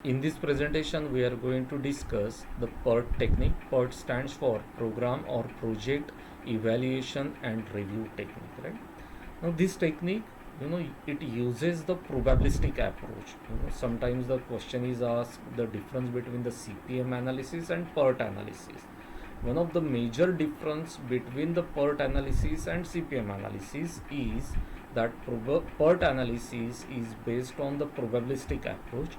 In this presentation, we are going to discuss the PERT technique. PERT stands for Program or Project Evaluation and Review Technique, right? Now, this technique, it uses the probabilistic approach. Sometimes the question is asked the difference between the CPM analysis and PERT analysis. One of the major difference between the PERT analysis and CPM analysis is that PERT analysis is based on the probabilistic approach,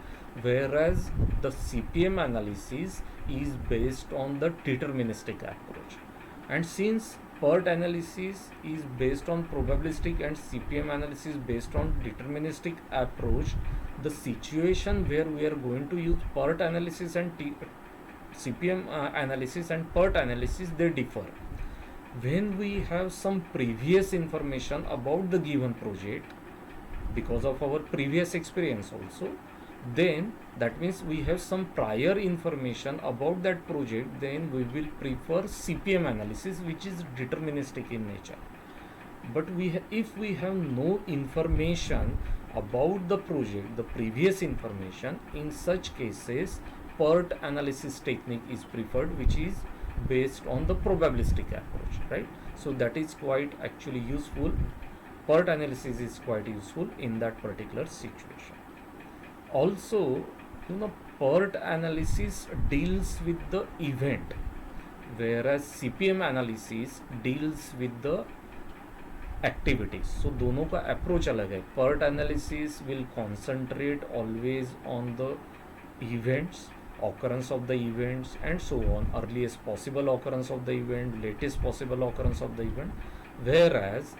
whereas the CPM analysis is based on the deterministic approach. And since PERT analysis is based on probabilistic and CPM analysis based on deterministic approach, the situation where we are going to use PERT analysis and CPM analysis and PERT analysis, they differ. When we have some previous information about the given project because of our previous experience also, then that means we have some prior information about that project, then we will prefer CPM analysis, which is deterministic in nature. But if we have no information about the project, the previous information, in such cases PERT analysis technique is preferred, which is based on the probabilistic approach, right? So that is quite actually useful. PERT analysis is quite useful in that particular situation. Also, PERT analysis deals with the event, whereas CPM analysis deals with the activities. So दोनों का approach अलग है. PERT analysis will concentrate always on the events, occurrence of the events and so on, earliest possible occurrence of the event, latest possible occurrence of the event, whereas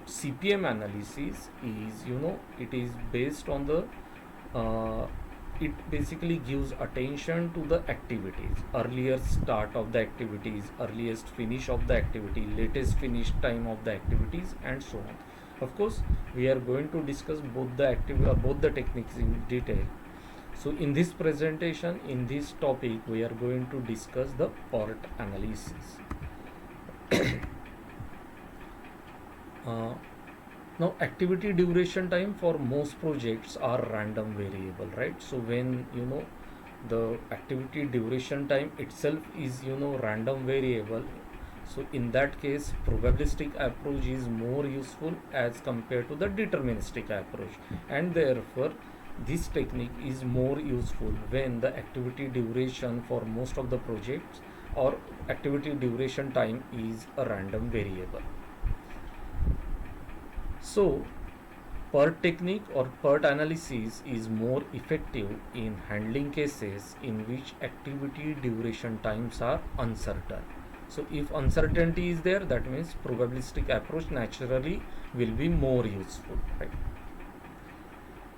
CPM analysis is, it is based on the it basically gives attention to the activities, earlier start of the activities, earliest finish of the activity, latest finish time of the activities and so on. Of course, we are going to discuss both the techniques in detail. So in this presentation, in this topic, we are going to discuss the PERT analysis. Now activity duration time for most projects are random variable, right? So when the activity duration time itself is random variable, so in that case probabilistic approach is more useful as compared to the deterministic approach, and therefore this technique is more useful when the activity duration for most of the projects or activity duration time is a random variable. So PERT technique or PERT analysis is more effective in handling cases in which activity duration times are uncertain. So if uncertainty is there, that means probabilistic approach naturally will be more useful, right?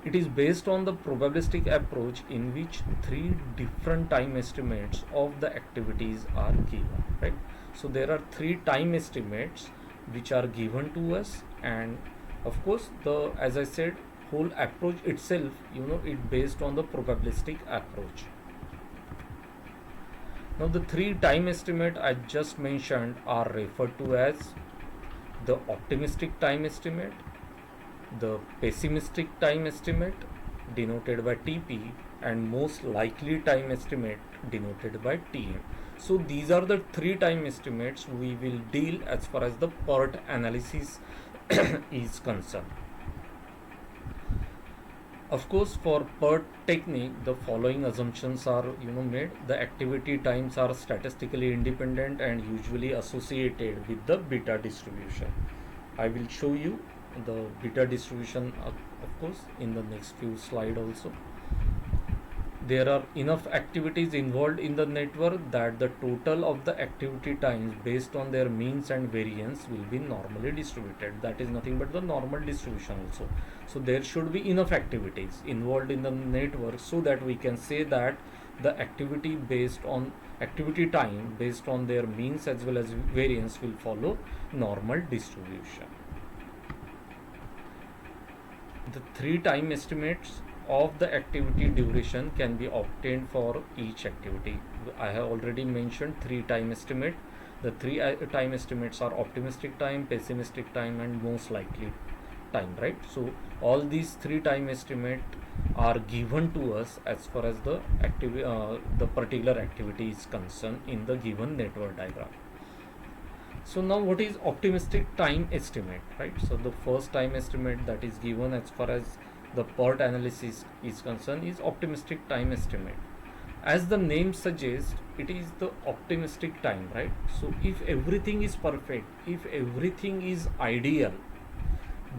It is based on the probabilistic approach in which three different time estimates of the activities are given, right? So there are three time estimates which are given to us, and of course as I said, whole approach itself, it based on the probabilistic approach. Now the three time estimate I just mentioned are referred to as the optimistic time estimate, the pessimistic time estimate denoted by TP, and most likely time estimate denoted by TM. So these are the three time estimates we will deal as far as the PERT analysis is concerned. Of course, for PERT technique, the following assumptions are made. The activity times are statistically independent and usually associated with the beta distribution. I will show you the beta distribution of course in the next few slides also. There are enough activities involved in the network that the total of the activity times based on their means and variance will be normally distributed. That is nothing but the normal distribution also. So there should be enough activities involved in the network so that we can say that the activity time based on their means as well as variance will follow normal distribution. The three time estimates of the activity duration can be obtained for each activity. I have already mentioned three time estimate. The three time estimates are optimistic time, pessimistic time and most likely time, right? So all these three time estimate are given to us as far as the particular activity is concerned in the given network diagram. So now what is optimistic time estimate, right? So the first time estimate that is given as far as the PERT analysis is concerned is optimistic time estimate. As the name suggests, it is the optimistic time, right? So if everything is perfect, if everything is ideal,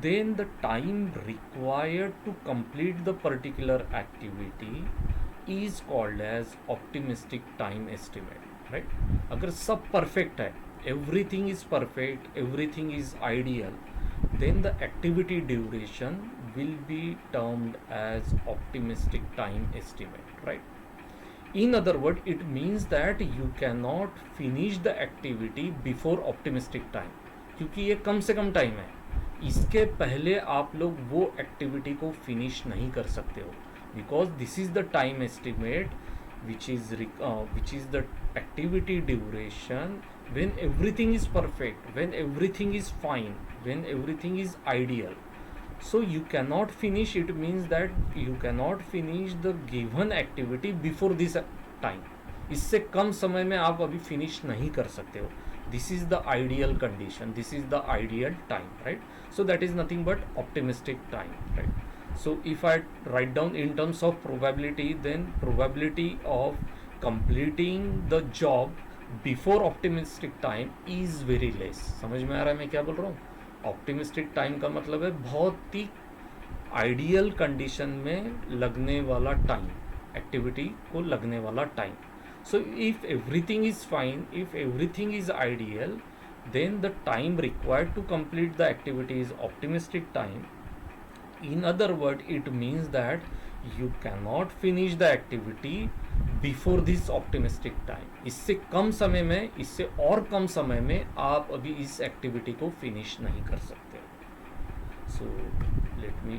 then the time required to complete the particular activity is called as optimistic time estimate, right? अगर सब perfect है, everything is perfect, everything is ideal, then the activity duration will be termed as optimistic time estimate, right? In other words, it means that you cannot finish the activity before optimistic time, क्योंकि ये कम से कम time है, इसके पहले आप लोग वो activity को फिनिश नहीं कर सकते हो, because this is the time estimate which is the activity duration when everything is perfect, when everything is fine, when everything is ideal. So you cannot finish, it means that you cannot finish the given activity before this time. इससे कम समय में आप अभी finish नहीं कर सकते हो. This is the ideal condition, this is the ideal time, right? So that is nothing but optimistic time, right? So if I write down in terms of probability, then probability of completing the job before optimistic time is very less. समझ में आ रहा है मैं क्या बोल रहा हूँ? Optimistic time का मतलब है बहुत ही आइडियल कंडीशन में लगने वाला टाइम, एक्टिविटी को लगने वाला time. So if everything is fine, if everything is ideal, then the time required to complete the activity is optimistic time. In other words, it means that you cannot finish the activity before this optimistic time. इससे कम समय में, इससे और कम समय में आप अभी इस एक्टिविटी को फिनिश नहीं कर सकते. So let me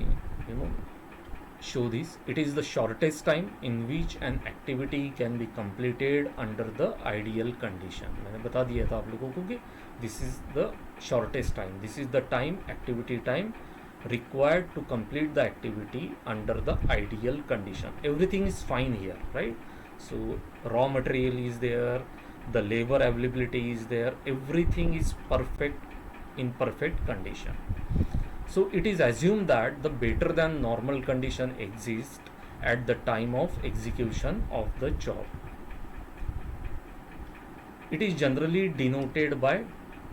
show this. It is the shortest time in which an activity can be completed under the ideal condition. मैंने बता दिया था आप लोगों को कि this is the shortest time, this is the time, activity time required to complete the activity under the ideal condition. Everything is fine here, right? So raw material is there, the labor availability is there, everything is perfect, in perfect condition. So it is assumed that the better than normal condition exists at the time of execution of the job. It is generally denoted by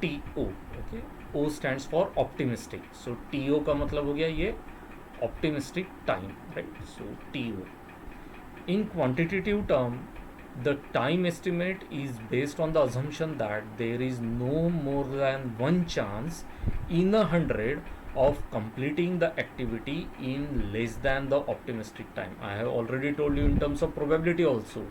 TO, okay? O stands for optimistic. So TO का मतलब हो गया ये optimistic time, right? So TO. In quantitative term, the time estimate is based on the assumption that there is no more than one chance in 100 of completing the activity in less than the optimistic time. I have already told you in terms of probability also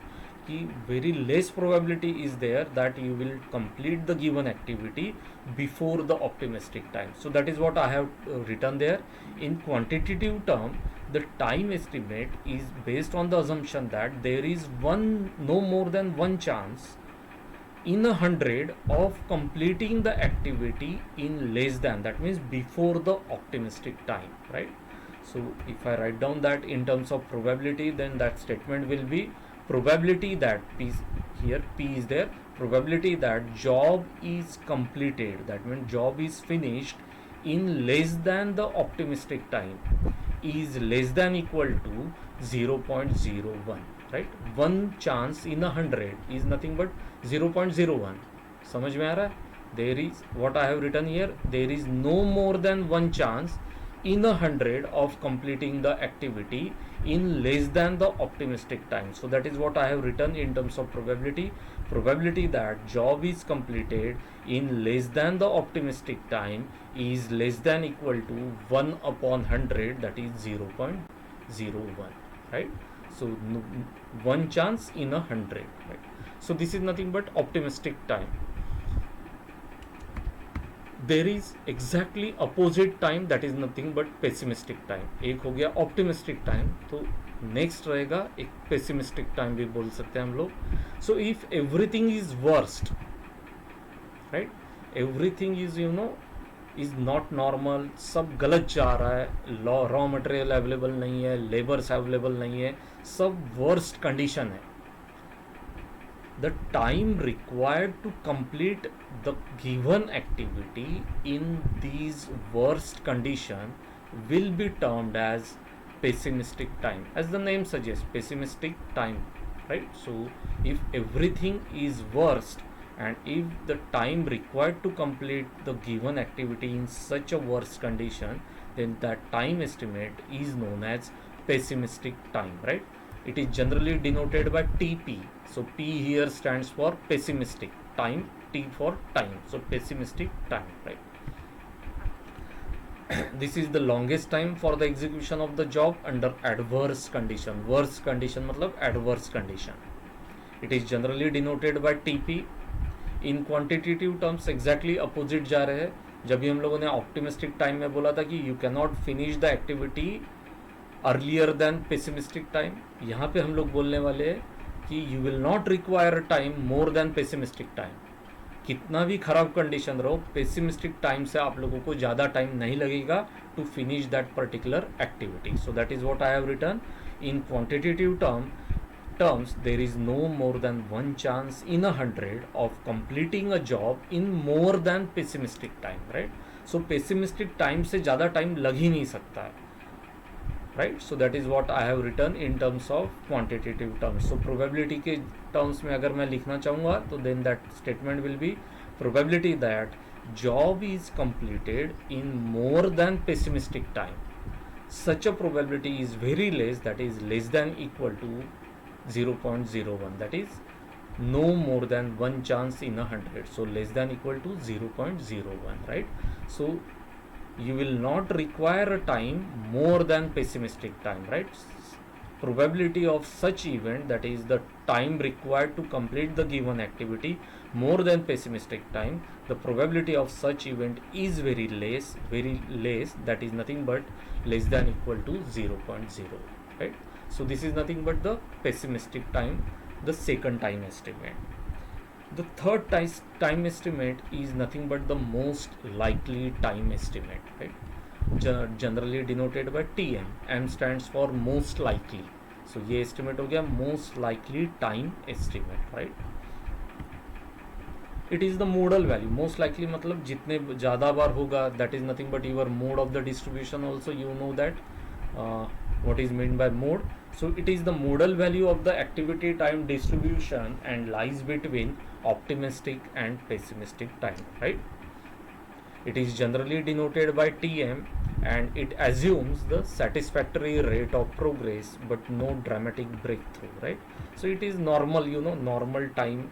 कि very less probability is there that you will complete the given activity before the optimistic time. So that is what I have written there. In quantitative term, the time estimate is based on the assumption that there is no more than one chance in 100 of completing the activity in less than, that means before the optimistic time, right? So if I write down that in terms of probability, then that statement will be probability that P, here P is there, probability that job is completed, that means job is finished in less than the optimistic time, is less than equal to 0.01, right? One chance in 100 is nothing but 0.01. समझ में आ रहा है? There is, what I have written here, there is no more than one chance in 100 of completing the activity in less than the optimistic time. So that is what I have written in terms of probability. Probability that job is completed in less than the optimistic time is less than equal to 1 upon 100, that is 0.01, right? So one chance in 100, right? So this is nothing but optimistic time. There is exactly opposite time, that is nothing but pessimistic time. एक हो गया optimistic time, तो next रहेगा एक pessimistic time भी बोल सकते हैं हम लोग. So if everything is worst, right, everything is is not normal, सब गलत जा रहा है, रॉ मटेरियल अवेलेबल नहीं है, लेबर्स अवेलेबल नहीं है, सब वर्स्ट कंडीशन है, the time required to complete the given activity in these worst condition will be termed as pessimistic time, as the name suggests, pessimistic time, right? So if everything is worst and if the time required to complete the given activity in such a worst condition, then that time estimate is known as pessimistic time, right? It is generally denoted by TP. So P here stands for pessimistic time, T for time. So pessimistic time, right? This is the longest time for the execution of the job under adverse condition. Worst condition मतलब adverse condition. It is generally denoted by TP. In quantitative terms exactly opposite जा रहे हैं. जब भी हम लोगों ने optimistic time में बोला था कि you cannot finish the activity earlier than pessimistic time, यहाँ पे हम लोग बोलने वाले हैं कि you will not require time more than pessimistic time. कितना भी खराब कंडीशन रहो, पेसिमिस्टिक टाइम से आप लोगों को ज़्यादा टाइम नहीं लगेगा to finish that particular activity. So that is what I have written. In quantitative terms there is no more than one chance in 100 of completing a job in more than pessimistic time, right? So pessimistic time से ज़्यादा time लग ही नहीं सकता है, right? So that is what I have written in terms of quantitative terms. So probability के terms में अगर मैं लिखना चाहूँगा तो then that statement will be probability that job is completed in more than pessimistic time. Such a probability is very less, that is less than equal to 0.01, that is no more than one chance in 100. So less than equal to 0.01, right? So you will not require a time more than pessimistic time, right? Probability of such event, that is the time required to complete the given activity, more than pessimistic time, the probability of such event is very less, that is nothing but less than equal to 0.0, right? So this is nothing but the pessimistic time, the second time estimate. The third time estimate is nothing but the most likely time estimate, right? Generally denoted by TM. M stands for most likely. So ये estimate हो गया most likely time estimate, right? It is the modal value. Most likely मतलब जितने ज़्यादा बार होगा, that is nothing but your mode of the distribution. Also you know that what is meant by mode. So it is the modal value of the activity time distribution and lies between optimistic and pessimistic time, right? It is generally denoted by TM and it assumes the satisfactory rate of progress but no dramatic breakthrough, right? So it is normal, normal time,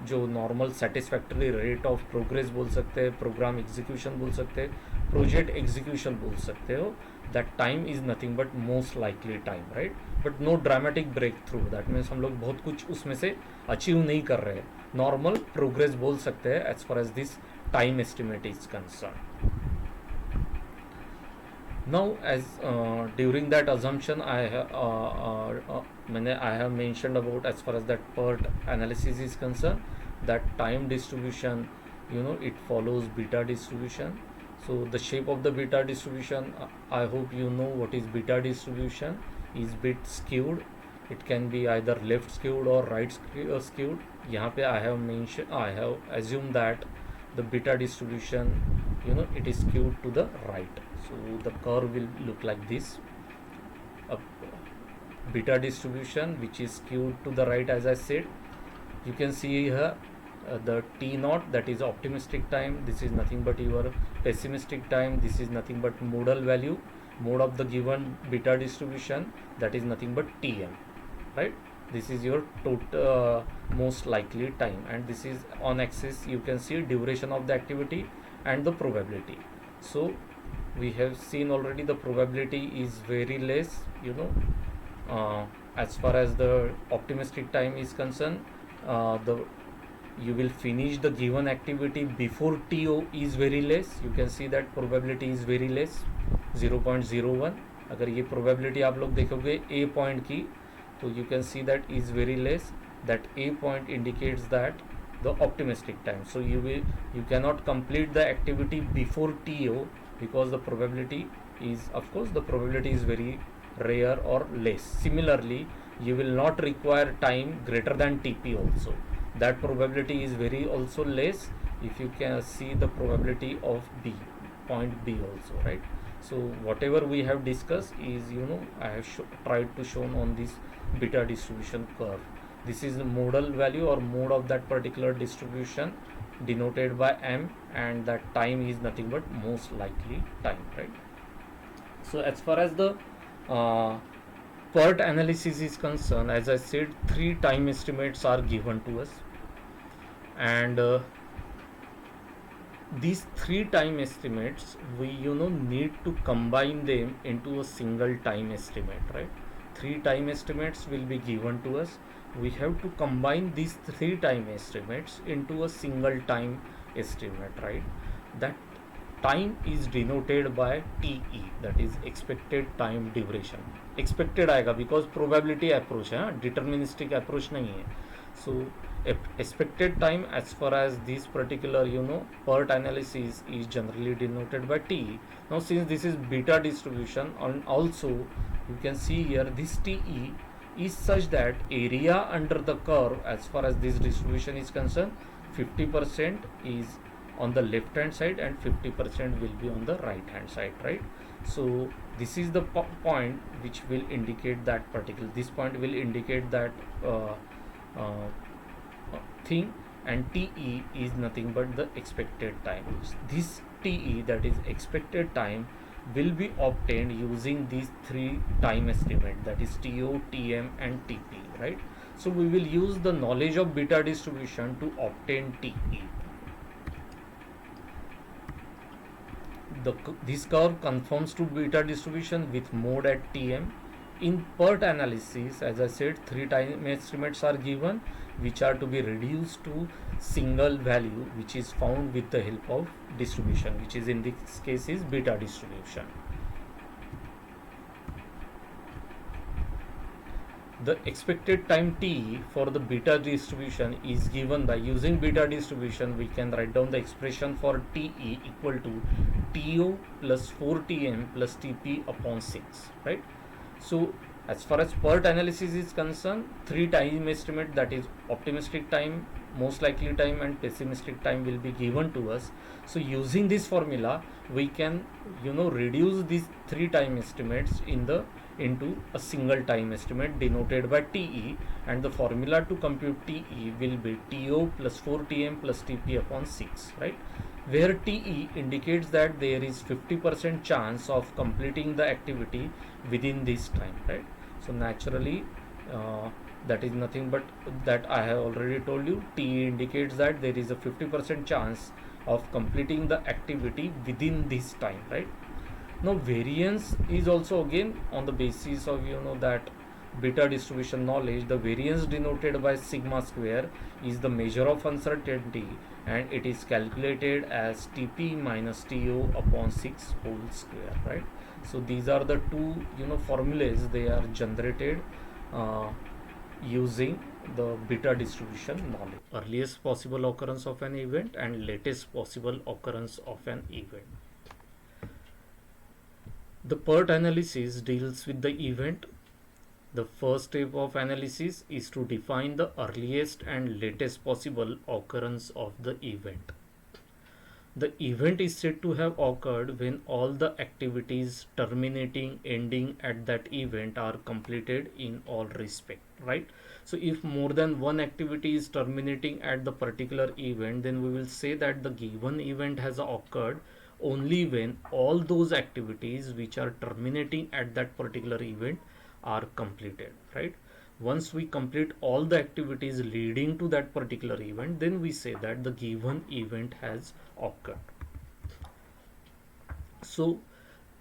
जो normal satisfactory rate of progress बोल सकते हैं, program execution बोल सकते हैं, project execution बोल सकते हो, that time is nothing but most likely time, right? But no dramatic breakthrough, that means हम लोग बहुत कुछ उसमें से अचीव नहीं कर रहे हैं, नॉर्मल प्रोग्रेस बोल सकते हैं as far as this time estimate is concern. Now as during that assumption I have mentioned about as far as that PERT analysis is concerned, that time distribution, it follows beta distribution. So the shape of the beta distribution, I hope you know what is beta distribution, is bit skewed. It can be either left skewed or right skewed. यहाँ पे I have assumed that the beta distribution, it is skewed to the right. So the curve will look like this, a beta distribution which is skewed to the right. As I said, you can see here the T naught, that is optimistic time, this is nothing but your pessimistic time, this is nothing but modal value, mode of the given beta distribution, that is nothing but Tm, right? This is your total most likely time, and this is on axis you can see duration of the activity and the probability. So we have seen already the probability is very less, as far as the optimistic time is concerned, you will finish the given activity before TO is very less. You can see that probability is very less, 0.01. अगर ये probability आप लोग देखोगे A point की, तो you can see that is very less. That A point indicates that the optimistic time. So you cannot complete the activity before TO, because the probability is, of course, the probability is very rare or less. Similarly, you will not require time greater than TP also. That probability is very also less if you can see the probability of B, point B also, right? So whatever we have discussed is, I have tried to shown on this beta distribution curve. This is the modal value or mode of that particular distribution denoted by M, and that time is nothing but most likely time, right? So as far as the uh, PERT analysis is concerned, as I said, 3 time estimates are given to us, and these 3 time estimates, we need to combine them into a single time estimate, right? 3 time estimates will be given to us. We have to combine these 3 time estimates into a single time estimate, right? That time is denoted by TE, that is expected time duration. Expected आएगा because probability approach है, deterministic approach नहीं है. So expected time as far as this particular PERT analysis is generally denoted by TE. Now since this is beta distribution, and also you can see here this TE is such that area under the curve as far as this distribution is concerned, 50% is on the left hand side and 50% will be on the right hand side, right? So this is the point which will indicate that particular, this point will indicate that uh, thing, and TE is nothing but the expected time. This TE, that is expected time, will be obtained using these 3 time estimate, that is TO, TM and TP, right? So we will use the knowledge of beta distribution to obtain TE. This curve conforms to beta distribution with mode at TM. In PERT analysis, as I said, 3 time estimates are given, which are to be reduced to single value, which is found with the help of distribution, which is in this case is beta distribution. The expected time T for the beta distribution is given by, using beta distribution we can write down the expression for TE equal to TO plus 4TM plus TP upon 6, right? So as far as PERT analysis is concerned, 3 time estimate, that is optimistic time, most likely time and pessimistic time will be given to us. So using this formula we can reduce these 3 time estimates into a single time estimate denoted by TE, and the formula to compute TE will be TO plus 4TM plus TP upon 6, right? Where TE indicates that there is 50% chance of completing the activity within this time, right? So naturally that is nothing but that I have already told you, TE indicates that there is a 50% chance of completing the activity within this time, right? Now variance is also again on the basis of that beta distribution knowledge. The variance denoted by sigma square is the measure of uncertainty, and it is calculated as TP minus TO upon 6 whole square, right? So these are the two formulas, they are generated using the beta distribution knowledge. Earliest possible occurrence of an event and latest possible occurrence of an event. The PERT analysis deals with the event. The first step of analysis is to define the earliest and latest possible occurrence of the event. The event is said to have occurred when all the activities terminating, ending at that event are completed in all respect, right? So if more than one activity is terminating at the particular event, then we will say that the given event has occurred only when all those activities which are terminating at that particular event are completed, right? Once we complete all the activities leading to that particular event, then we say that the given event has occurred. So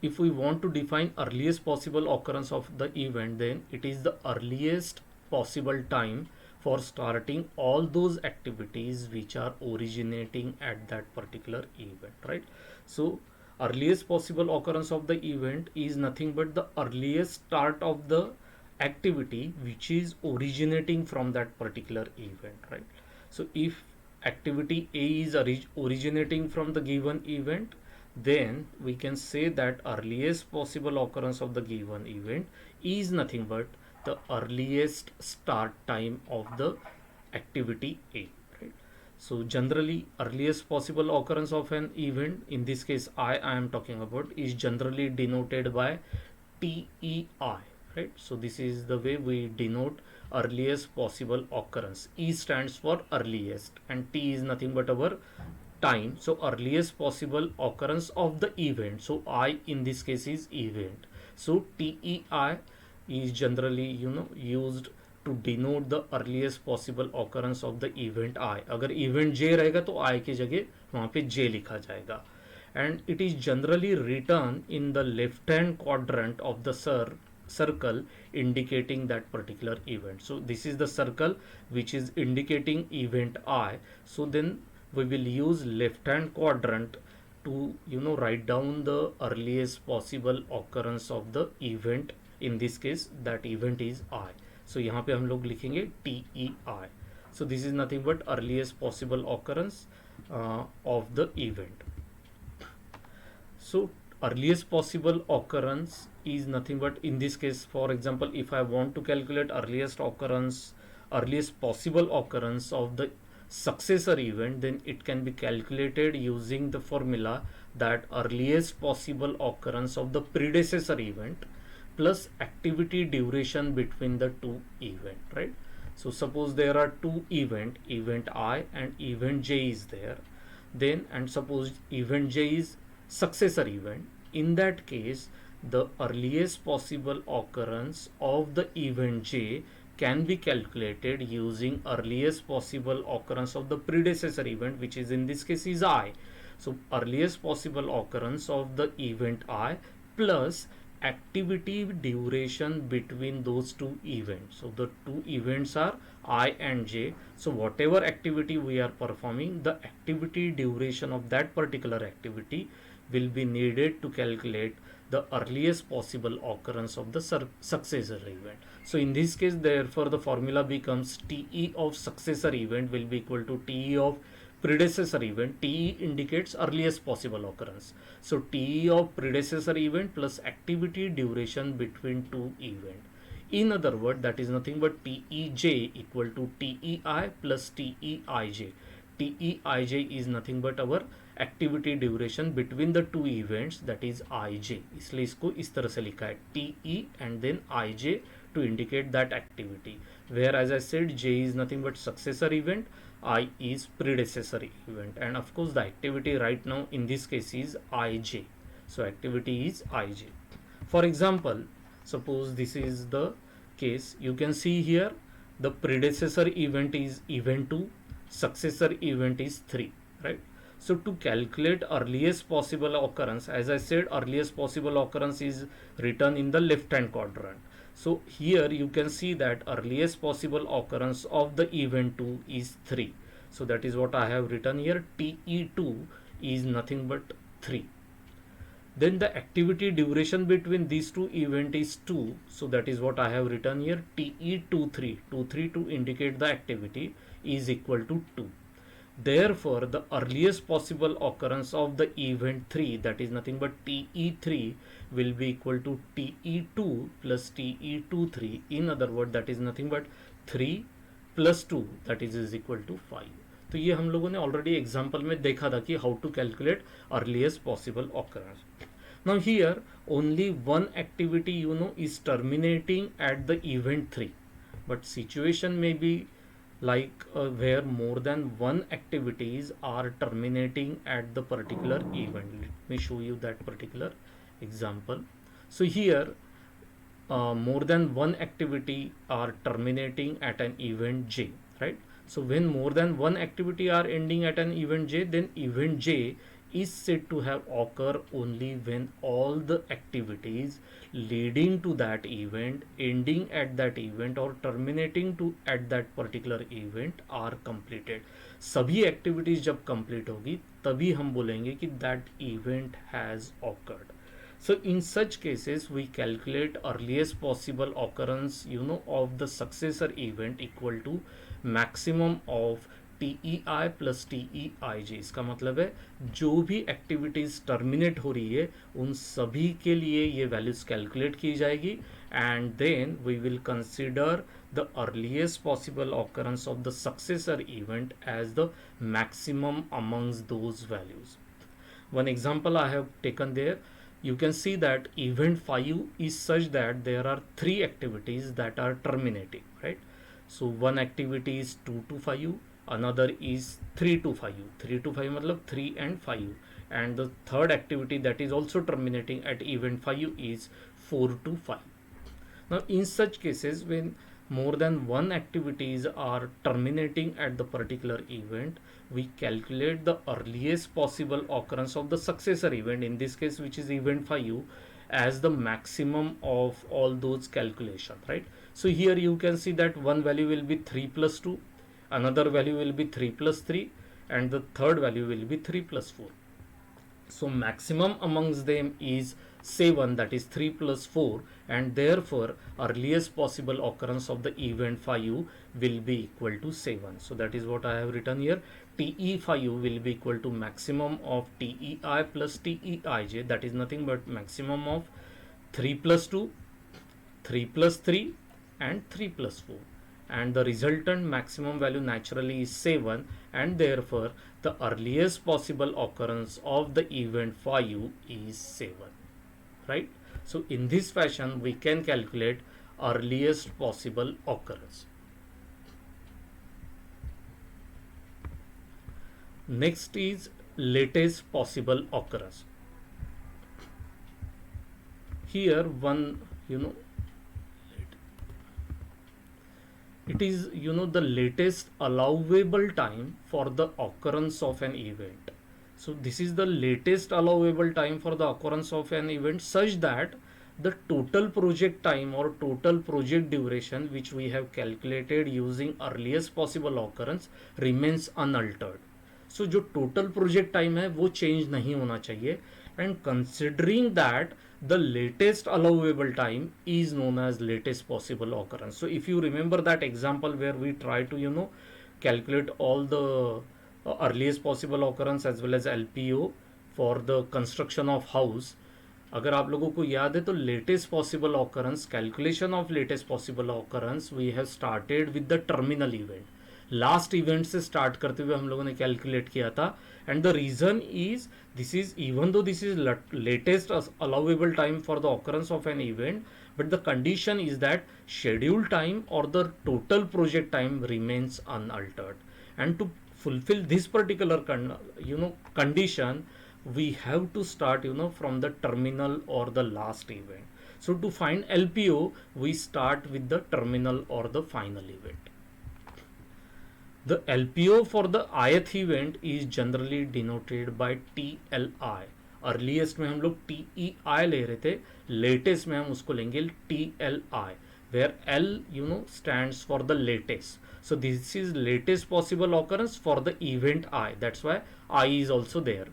if we want to define earliest possible occurrence of the event, then it is the earliest possible time for starting all those activities which are originating at that particular event, right? So earliest possible occurrence of the event is nothing but the earliest start of the activity which is originating from that particular event, right? So if activity A is originating from the given event, then we can say that earliest possible occurrence of the given event is nothing but the earliest start time of the activity A, right? So generally earliest possible occurrence of an event, in this case I am talking about, is generally denoted by TEI, right? So this is the way we denote earliest possible occurrence. E stands for earliest and T is nothing but our time. So earliest possible occurrence of the event. So I in this case is event. So TEI is generally used to denote the earliest possible occurrence of the event I. अगर event J रहेगा तो I की जगह वहाँ पे J लिखा जाएगा. And it is generally written in the left hand quadrant of the circle indicating that particular event. So this is the circle which is indicating event I. So then we will use left hand quadrant to write down the earliest possible occurrence of the event. In this case that event is I. So यहाँ पे हम लोग लिखेंगे TEI. So this is nothing but earliest possible occurrence of the event. So earliest possible occurrence is nothing but, in this case for example, if I want to calculate earliest possible occurrence of the successor event, then it can be calculated using the formula that earliest possible occurrence of the predecessor event plus activity duration between the two event, right? So suppose there are two event I and event J is there, then, and suppose event J is successor event. In that case the earliest possible occurrence of the event J can be calculated using earliest possible occurrence of the predecessor event, which is in this case is I. So earliest possible occurrence of the event I plus activity duration between those two events. So the two events are I and J. So whatever activity we are performing, the activity duration of that particular activity will be needed to calculate the earliest possible occurrence of the successor event. So in this case, therefore the formula becomes TE of successor event will be equal to TE of predecessor event. TE indicates earliest possible occurrence. So TE of predecessor event plus activity duration between two events. In other words, that is nothing but TEJ equal to TEI plus TEIJ. TEIJ is nothing but our activity duration between the two events, that is IJ. इसलिए इसको इस तरह से लिखा है TE and then IJ to indicate that activity. Where as I said, J is nothing but successor event, I is predecessor event, and of course the activity right now in this case is IJ. So activity is IJ. For example, suppose this is the case, you can see here the predecessor event is event 2, successor event is 3, right? So to calculate earliest possible occurrence, as I said, earliest possible occurrence is written in the left hand quadrant. So here you can see that earliest possible occurrence of the event 2 is 3. So that is what I have written here. TE2 is nothing but 3. Then the activity duration between these two events is 2. So that is what I have written here. TE23, 23 to indicate the activity is equal to 2. Therefore, the earliest possible occurrence of the event 3, that is nothing but TE3, will be equal to TE2 plus TE23. In other words, that is nothing but 3 plus 2, that is equal to 5. तो ये हम लोगों ने already example में देखा था कि how to calculate earliest possible occurrence. Now here only one activity is terminating at the event 3, but situation may be like where more than one activities are terminating at the particular event. Let me show you that particular example. So here more than one activity are terminating at an event J, right? So when more than one activity are ending at an event J, then event J is said to have occur only when all the activities leading to that event, ending at that event or terminating to at that particular event are completed. सभी activities जब complete होगी तभी हम बोलेंगे कि that event has occurred. So in such cases we calculate earliest possible occurrence of the successor event equal to maximum of TEI plus TEIJ। इसका मतलब है जो भी एक्टिविटीज़ टर्मिनेट हो रही है उन सभी के लिए ये वैल्यूज़ कैलकुलेट की जाएगी, and then we will consider the earliest possible occurrence of the successor event as the maximum amongst those values. One example I have taken there, you can see that event 5 is such that there are three activities that are terminating, right? So one activity is 2 to 5, another is 3 to 5. 3 to 5 matlab 3 and 5, and the third activity that is also terminating at event 5 is 4 to 5. Now, in such cases, when more than one activities are terminating at the particular event, we calculate the earliest possible occurrence of the successor event, in this case, which is event 5, as the maximum of all those calculations, right? So here you can see that one value will be 3 plus 2, another value will be 3 plus 3, and the third value will be 3 plus 4. So maximum amongst them is 7, that is 3 plus 4, and therefore earliest possible occurrence of the event 5 will be equal to 7. So that is what I have written here. TE5 will be equal to maximum of TEI plus TEIJ, that is nothing but maximum of 3 plus 2, 3 plus 3, and 3 plus 4, and the resultant maximum value naturally is 7, and therefore the earliest possible occurrence of the event 5 is 7, right? So in this fashion we can calculate earliest possible occurrence. Next is latest possible occurrence. Here one, it is the latest allowable time for the occurrence of an event. So this is the latest allowable time for the occurrence of an event, such that the total project time or total project duration which we have calculated using earliest possible occurrence remains unaltered. So जो total project time है वो change नहीं होना चाहिए, and considering that the latest allowable time is known as latest possible occurrence. So if you remember that example where we try to calculate all the earliest possible occurrence as well as LPO for the construction of house, अगर आप लोगों को याद है तो latest possible occurrence, calculation of latest possible occurrence we have started with the terminal event. Last event से start करते हुए हम लोगों ने कैलकुलेट किया था, and the reason is this is even though this is latest allowable time for the occurrence of an event, but the condition is that schedule time or the total project time remains unaltered, and to fulfill this particular condition we have to start from the terminal or the last event. So to find LPO we start with the terminal or the final event. The LPO for the ith event is generally denoted by TLI. Earliest में हम लोग TEI ले रहे थे, latest में हम उसको लेंगे TLI, where L stands for the latest. So this is latest possible occurrence for the event I. That's why I is also there,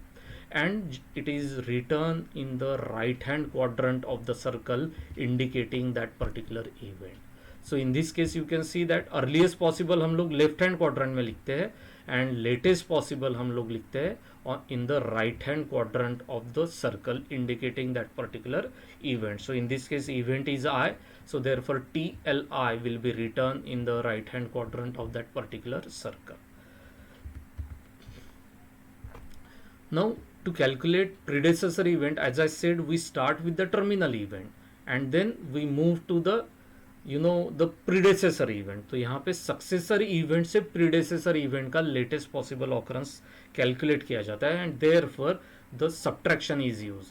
and it is written in the right hand quadrant of the circle indicating that particular event. So in this case you can see that earliest possible हम लोग left hand quadrant में लिखते हैं, and latest possible हम लोग लिखते हैं in the right hand quadrant of the circle indicating that particular event. So in this case event is I, so therefore TLI will be written in the right hand quadrant of that particular circle. Now to calculate predecessor event, as I said, we start with the terminal event and then we move to the the predecessor event. तो यहाँ पे successor event से predecessor event का latest possible occurrence calculate किया जाता है, and therefore the subtraction is use.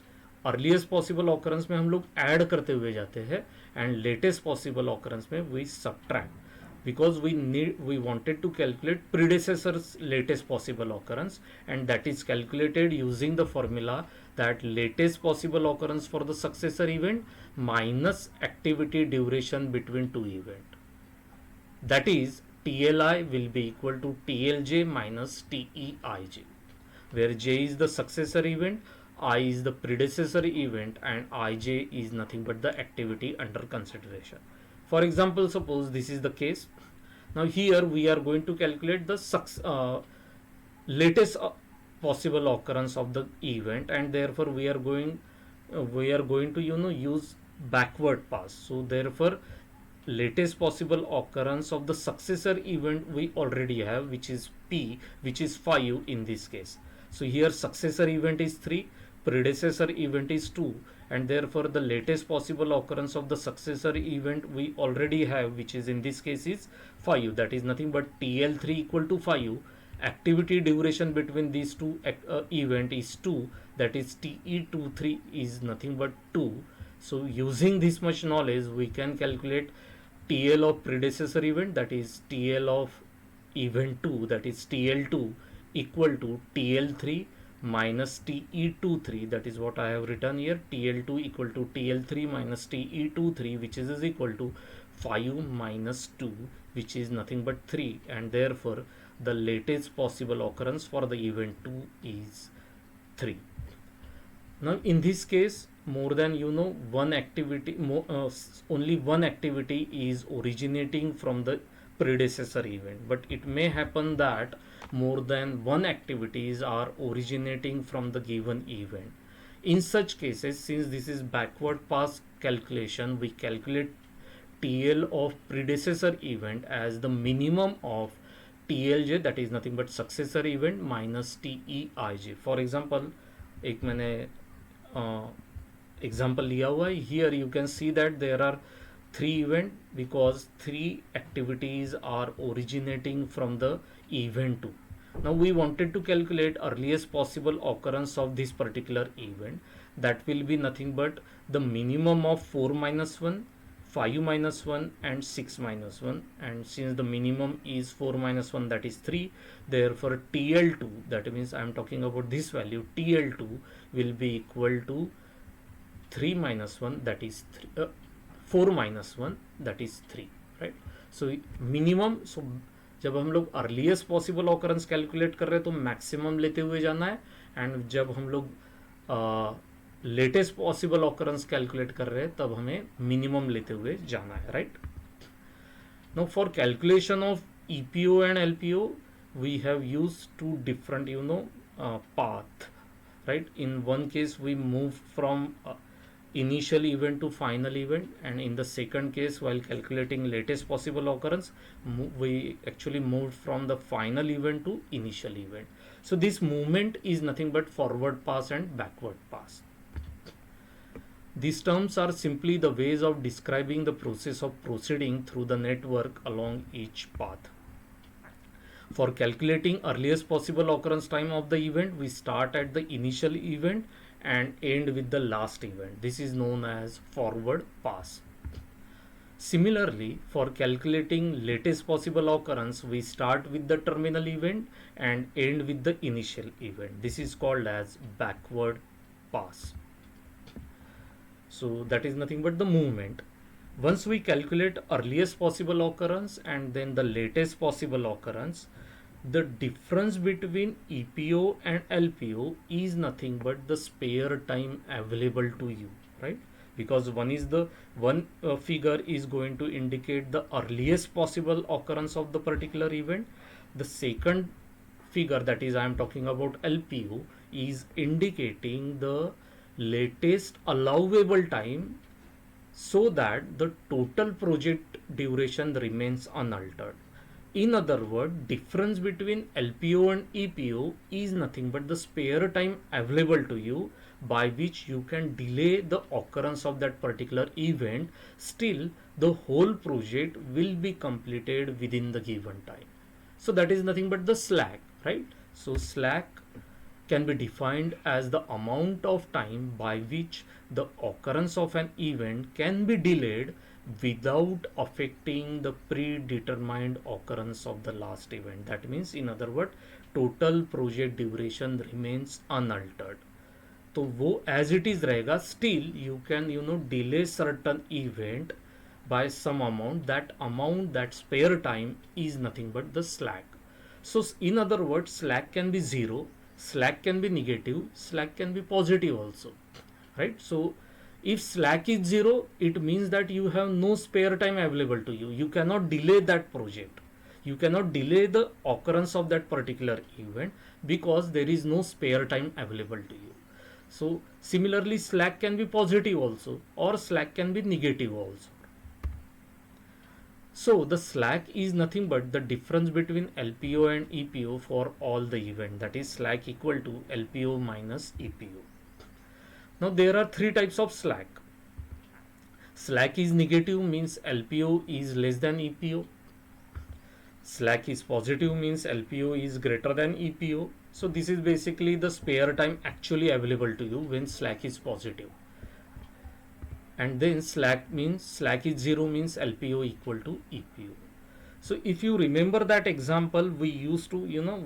Earliest possible occurrence में हम लोग ऐड करते हुए जाते हैं, एंड लेटेस्ट पॉसिबल ऑकरेंस में we subtract, because we wanted to calculate predecessor's latest possible occurrence, and that is calculated using the formula that latest possible occurrence for the successor event minus activity duration between two event, that is TLI will be equal to TLJ minus TEIJ, where J is the successor event, I is the predecessor event, and IJ is nothing but the activity under consideration. For example, suppose this is the case. Now here we are going to calculate the latest possible occurrence of the event, and therefore we are going to use backward pass. So therefore latest possible occurrence of the successor event we already have, which is p, which is 5 in this case. So here successor event is 3, predecessor event is 2, and therefore the latest possible occurrence of the successor event we already have, which is in this case is 5. That is nothing but TL3 equal to 5. Activity duration between these two event is 2, that is TE23 is nothing but 2. So using this much knowledge we can calculate TL of predecessor event, that is TL of event 2, that is TL2 equal to TL3 minus TE23, that is what I have written here, TL2 equal to TL3 minus TE23, which is equal to 5 minus 2, which is nothing but 3, and therefore the latest possible occurrence for the event 2 is 3. Now in this case, more than one activity, only one activity is originating from the predecessor event, but it may happen that more than one activities are originating from the given event. In such cases, since this is backward pass calculation, we calculate TL of predecessor event as the minimum of TLJ, that is nothing but successor event, minus TEIJ. For example, एक मैंने example लिया हुआ है. Here you can see that there are 3 event because 3 activities are originating from the event 2. Now we wanted to calculate earliest possible occurrence of this particular event. That will be nothing but the minimum of 4 minus 1, 5 minus 1 and 6 minus 1, and since the minimum is 4 minus 1, that is 3, therefore TL2, that means I am talking about this value, TL2 will be equal to 3 minus 1, that is 4 minus 1, that is 3, right? So minimum, so जब हम लोग earliest possible occurrence calculate कर रहे हैं तो maximum लेते हुए जाना है, एंड जब हम लोग लेटेस्ट पॉसिबल ऑकरेंस कैलकुलेट कर रहे हैं तब हमें मिनिमम लेते हुए जाना है, right? Now for calculation of EPO and LPO we have used two different path, right? In one case we move from initial event to final event, and in the second case while calculating latest possible occurrence we actually moved from the final event to initial event. So this movement is nothing but forward pass and backward pass. These terms are simply the ways of describing the process of proceeding through the network along each path. For calculating earliest possible occurrence time of the event, we start at the initial event and end with the last event. This is known as forward pass. Similarly, for calculating latest possible occurrence, we start with the terminal event and end with the initial event. This is called as backward pass. So that is nothing but the movement. Once we calculate earliest possible occurrence and then the latest possible occurrence, the difference between EPO and LPO is nothing but the spare time available to you, right? Because one figure is going to indicate the earliest possible occurrence of the particular event. The second figure, that is I am talking about LPO, is indicating the latest allowable time so that the total project duration remains unaltered. In other words, difference between LPO and EPO is nothing but the spare time available to you by which you can delay the occurrence of that particular event. Still, the whole project will be completed within the given time. So that is nothing but the slack, right? So slack can be defined as the amount of time by which the occurrence of an event can be delayed without affecting the predetermined occurrence of the last event. That means, in other words, total project duration remains unaltered. तो वो as it is रहेगा. Still you can delay certain event by some amount. That amount, that spare time, is nothing but the slack. So in other words, slack can be 0, slack can be negative, slack can be positive also, right? So if slack is 0, it means that you have no spare time available to you. You cannot delay that project. You cannot delay the occurrence of that particular event because there is no spare time available to you. So similarly, slack can be positive also, or slack can be negative also. So the slack is nothing but the difference between LPO and EPO for all the event, that is slack equal to LPO minus EPO. Now there are three types of slack. Slack is negative, means LPO is less than EPO. Slack is positive, means LPO is greater than EPO. So this is basically the spare time actually available to you when slack is positive. And then slack means slack is 0, means LPO equal to EPO. So if you remember that example, we used to,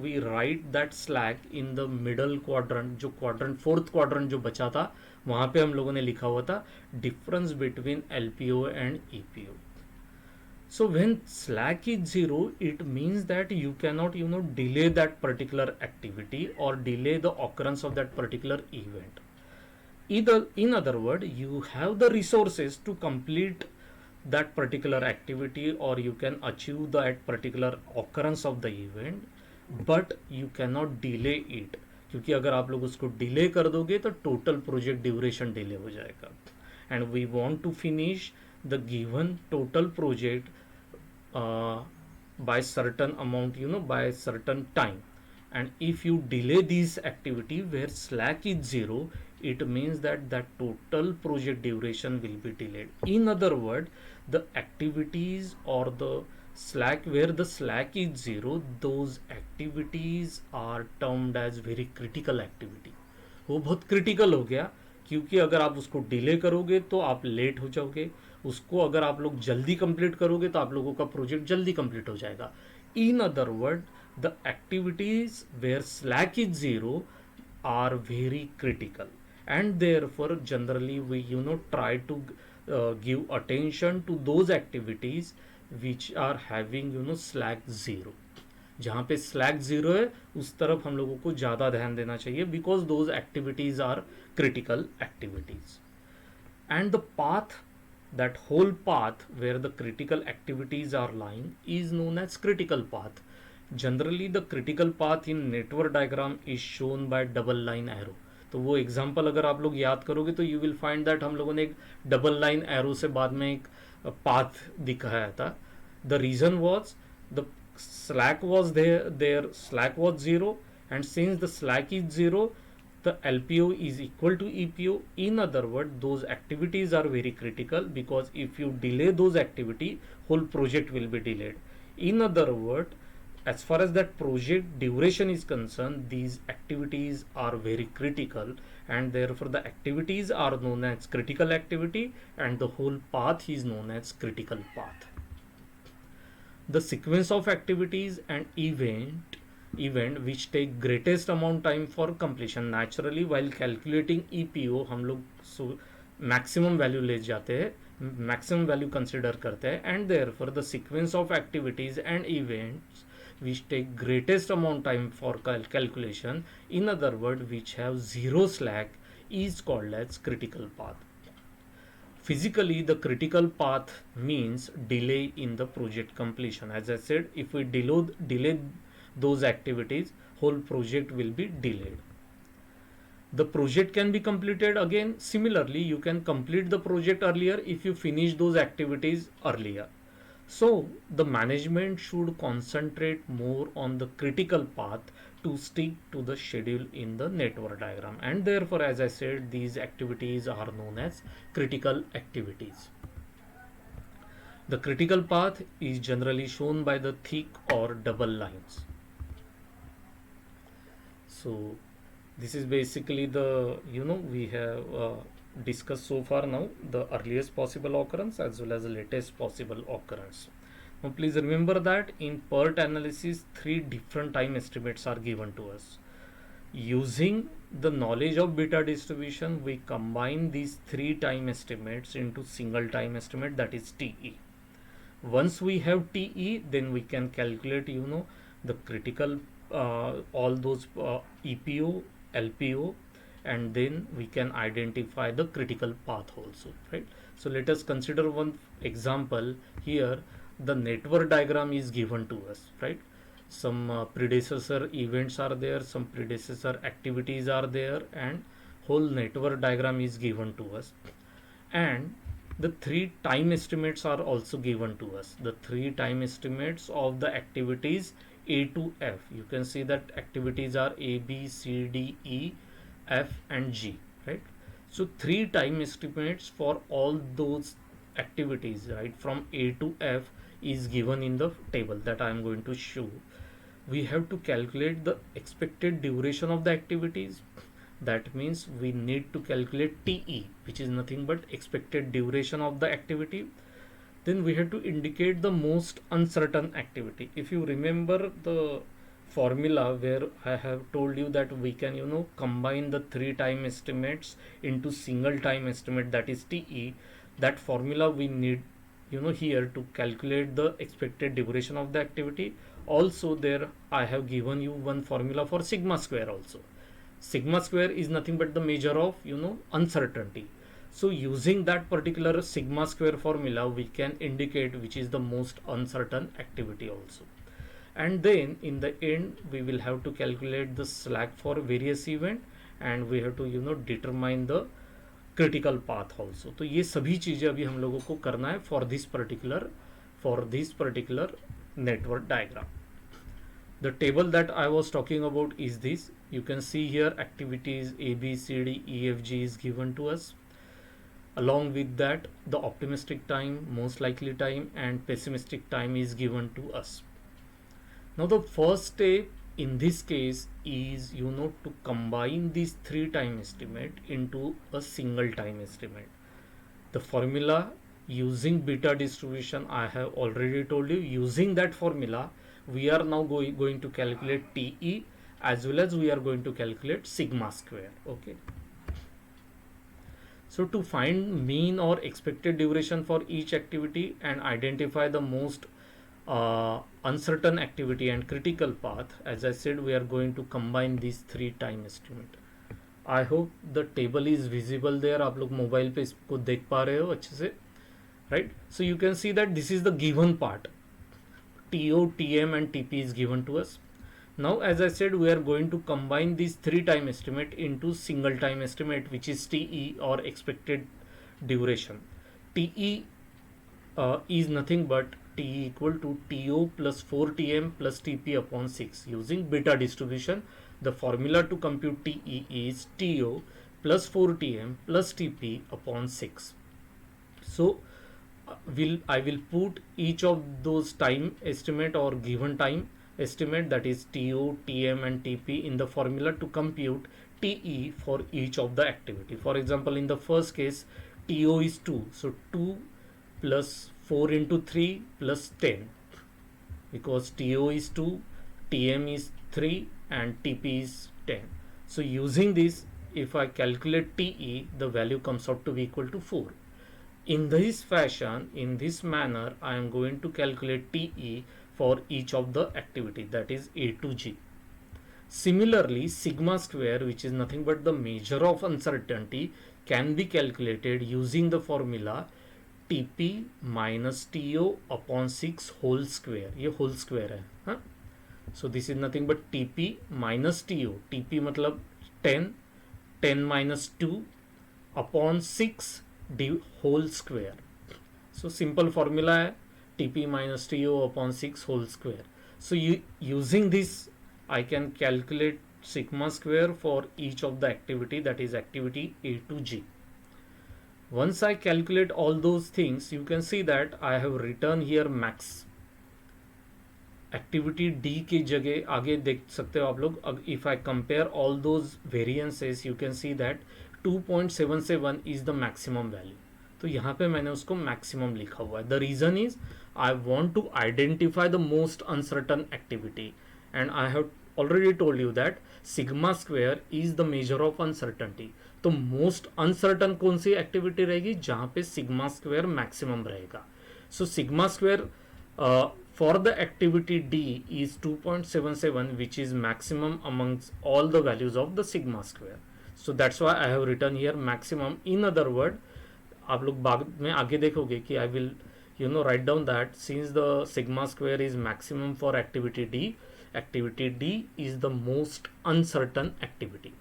we write that slack in the middle quadrant, जो quadrant fourth quadrant जो बचा था, वहाँ पे हम लोगों ने लिखा हुआ था difference between LPO and EPO. So when slack is 0, it means that you cannot, delay that particular activity or delay the occurrence of that particular event. Either, in other words, you have the resources to complete that particular activity, or you can achieve that particular occurrence of the event, but you cannot delay it, क्योंकि अगर आप लोग उसको delay कर दोगे तो total project duration delay हो जाएगा. And we want to finish the given total project by certain amount, by certain time. And if you delay this activity where slack is 0, it means that that total project duration will be delayed. In other words, the activities or the slack where the slack is 0, those activities are termed as very critical activity. वो बहुत critical हो गया, क्योंकि अगर आप उसको delay करोगे तो आप लेट हो जाओगे, उसको अगर आप लोग जल्दी कंप्लीट करोगे तो आप लोगों का प्रोजेक्ट जल्दी कंप्लीट हो जाएगा. In other word, the activities where slack is 0 are very critical, and therefore generally we try to give attention to those activities which are having slack 0. जहाँ पे स्लैक 0 है उस तरफ हम लोगों को ज़्यादा ध्यान देना चाहिए, because those activities are critical activities. And the path, that whole path where the critical activities are lying is known as critical path. Generally the critical path in network diagram is shown by double line arrow. तो वो example अगर आप लोग याद करोगे तो you will find that हम लोगों ने एक डबल लाइन एरो से बाद में एक पाथ दिखाया था. The reason was the slack was there slack was 0, and since the slack is 0, the LPO is equal to EPO. In other words, those activities are very critical, because if you delay those activity, whole project will be delayed. In other words, as far as that project duration is concerned, these activities are very critical, and therefore the activities are known as critical activity, and the whole path is known as critical path. The sequence of activities and event which take greatest amount time for completion. Naturally while calculating EPO हम लोग maximum value ले जाते हैं, maximum value consider करते हैं, and therefore the sequence of activities and events which take greatest amount time for calculation, in other words which have 0 slack, is called as critical path. Physically, the critical path means delay in the project completion. As I said, if we delay those activities, whole project will be delayed. The project can be completed again. Similarly, you can complete the project earlier if you finish those activities earlier. So the management should concentrate more on the critical path to stick to the schedule in the network diagram, and therefore, as I said, these activities are known as critical activities. The critical path is generally shown by the thick or double lines. So this is basically the we have discussed so far now the earliest possible occurrence as well as the latest possible occurrence. Now please remember that in PERT analysis 3 different time estimates are given to us. Using the knowledge of beta distribution, we combine these 3 time estimates into single time estimate, that is TE. Once we have TE, then we can calculate the critical all those EPO, LPO, and then we can identify the critical path also, right? So let us consider one example here. the network diagram is given to us, right? Some predecessor events are there, some predecessor activities are there, and whole network diagram is given to us. And the three time estimates are also given to us, the three time estimates of the activities A to F. You can see that activities are A, B, C, D, E, F and G, right? So three time estimates for all those activities, right, from A to F is given in the table that I am going to show. We have to calculate the expected duration of the activities. That means we need to calculate TE, which is nothing but expected duration of the activity. Then we have to indicate the most uncertain activity. If you remember the formula where I have told you that we can, combine the three time estimates into single time estimate, that is TE, that formula we need, here to calculate the expected duration of the activity. Also there I have given you one formula for sigma square also. Sigma square is nothing but the measure of, uncertainty. So using that particular sigma square formula, we can indicate which is the most uncertain activity also. And then in the end, we will have to calculate the slack for various event, and we have to, determine the critical path also. तो ये सभी चीज़ें अभी हम लोगों को करना है for this particular network diagram. The table that I was talking about is this. You can see here activities A, B, C, D, E, F, G is given to us. Along with that, the optimistic time, most likely time and pessimistic time is given to us. Now the first step in this case is, to combine these three time estimate into a single time estimate. The formula using beta distribution I have already told you. Using that formula, we are now going to calculate TE as well as we are going to calculate sigma square. Okay. So to find mean or expected duration for each activity and identify the most uncertain activity and critical path, as I said, we are going to combine these three time estimate. I hope the table is visible there. आप लोग mobile पे इसको देख पा रहे हो अच्छे से, right? So you can see that this is the given part. TO, TM and TP is given to us. Now as I said, we are going to combine these three time estimate into single time estimate, which is TE or expected duration. TE is nothing but TE equal to TO plus 4TM plus TP upon 6. Using beta distribution, the formula to compute TE is TO plus 4TM plus TP upon 6. So I will put each of those time estimate or given time estimate, that is TO, TM and TP, in the formula to compute TE for each of the activity. For example, in the first case, TO is 2. So 2 plus 4 into 3 plus 10, because TO is 2, TM is 3 and TP is 10. So using this, if I calculate TE, the value comes out to be equal to 4. In this fashion, in this manner, I am going to calculate TE for each of the activity, that is A to G. Similarly, sigma square, which is nothing but the measure of uncertainty, can be calculated using the formula TP minus TO upon 6 whole square. ये whole square है, हाँ? So this is nothing but TP minus TO. TP मतलब 10, 10 minus 2 upon 6 whole square. So simple formula है TP minus TO upon 6 whole square. So using this, I can calculate sigma square for each of the activity, that is activity A to G. Once I calculate all those things, you can see that I have written here max. Activity D की जगह आगे देख सकते हो आप लोग. If I compare all those variances, you can see that 2.77 is the maximum value. तो यहाँ पे मैंने उसको maximum लिखा हुआ है. The reason is I want to identify the most uncertain activity, and I have already told you that sigma square is the measure of uncertainty. तो most uncertain कौन सी activity रहेगी जहाँ पे sigma square maximum रहेगा. So sigma square for the activity D is 2.77, which is maximum amongst all the values of the sigma square. So that's why I have written here maximum. In other word, आप लोग बाद में आगे देखोगे कि I will write down that since the sigma square is maximum for activity D is the most uncertain activity.